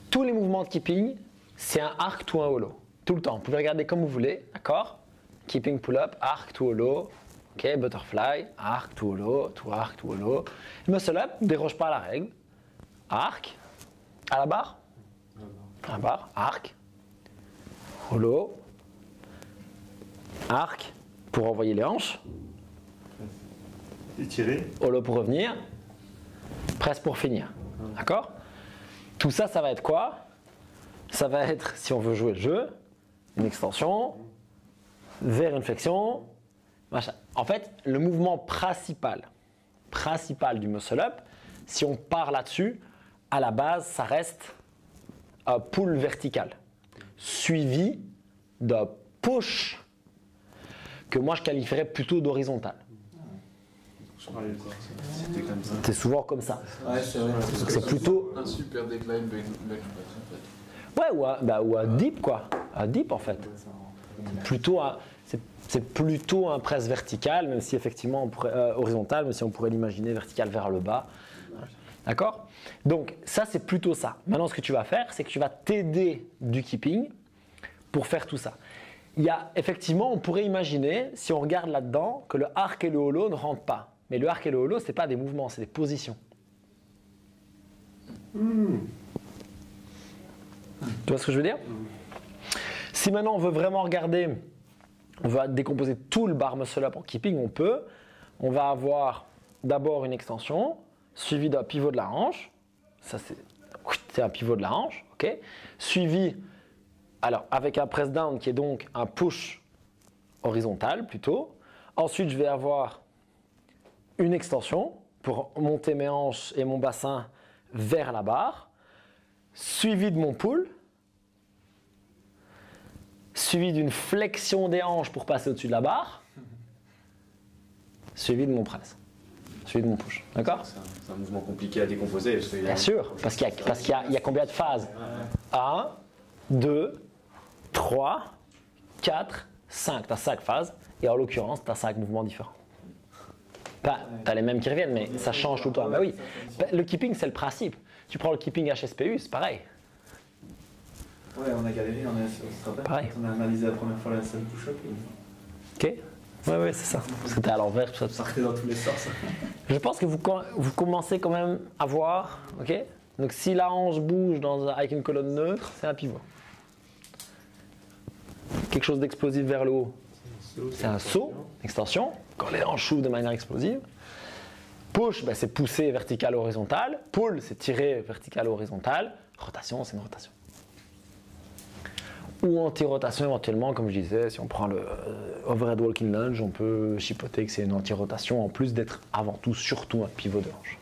Tous les mouvements de keeping, c'est un arc ou un hollow. Tout le temps. Vous pouvez regarder comme vous voulez, d'accord? Keeping pull-up, arc to hollow. Ok, butterfly, arc to hollow, to arc to hollow. Le muscle up ne déroge pas à la règle. Arc, à la barre. À la barre, arc, hollow, arc pour envoyer les hanches. Étirer. Hollow pour revenir, presse pour finir. D'accord? Tout ça, ça va être quoi? Ça va être, si on veut jouer le jeu, une extension, vers une flexion, machin. En fait, le mouvement principal du muscle-up, si on part là-dessus, à la base, ça reste un pull vertical, suivi d'un push que moi je qualifierais plutôt d'horizontal. c'était comme ça. C'est souvent comme ça. Ouais, c'est vrai. Donc c'est plutôt Un super decline bench press en fait. ouais ou un dip quoi, un dip en fait. C'est plutôt un press vertical, même si effectivement horizontal, même si on pourrait l'imaginer vertical vers le bas. D'accord? Donc ça c'est plutôt ça. Maintenant ce que tu vas faire, c'est que tu vas t'aider du keeping pour faire tout ça. Il y a effectivement, on pourrait imaginer, si on regarde là-dedans, que le arc et le hollow ne rentrent pas. Mais le arc et le hollow, ce n'est pas des mouvements, c'est des positions. Tu vois ce que je veux dire? Si maintenant on veut vraiment regarder, on va décomposer tout le bar muscle up en keeping, on peut. On va avoir d'abord une extension, suivie d'un pivot de la hanche. Ça c'est un pivot de la hanche, ok? Suivi, alors avec un press down qui est donc un push horizontal plutôt. Ensuite je vais avoir une extension pour monter mes hanches et mon bassin vers la barre, suivi de mon pull, suivi d'une flexion des hanches pour passer au-dessus de la barre, suivi de mon press, suivi de mon push. D'accord? C'est un mouvement compliqué à décomposer. Parce qu'il y a- Bien sûr, parce qu'il y a combien de phases? 1, 2, 3, 4, 5. Tu as 5 phases et en l'occurrence, tu as 5 mouvements différents. Tu as les mêmes qui reviennent, mais ça change tout le temps. Bah oui, le keeping, c'est le principe. Tu prends le keeping HSPU, c'est pareil. Ouais, on a galéré, on se rappelle, Pareil. quand on a analysé la première fois la scène push-up, Ok? Ouais, c'est ça. Parce que t'es à l'envers, tout ça, tout ça ça. partait dans tous les sens. Je pense que vous commencez quand même à voir, ok? Donc si la hanche bouge avec une colonne neutre, c'est un pivot. Quelque chose d'explosif vers le haut, c'est un saut, extension, quand les hanches s'ouvrent de manière explosive. Push, c'est pousser vertical horizontal. Pull, c'est tirer vertical horizontal. Rotation, c'est une rotation. Ou anti-rotation éventuellement, comme je disais, si on prend le overhead walking lunge, on peut chipoter que c'est une anti-rotation en plus d'être avant tout, surtout un pivot de hanche.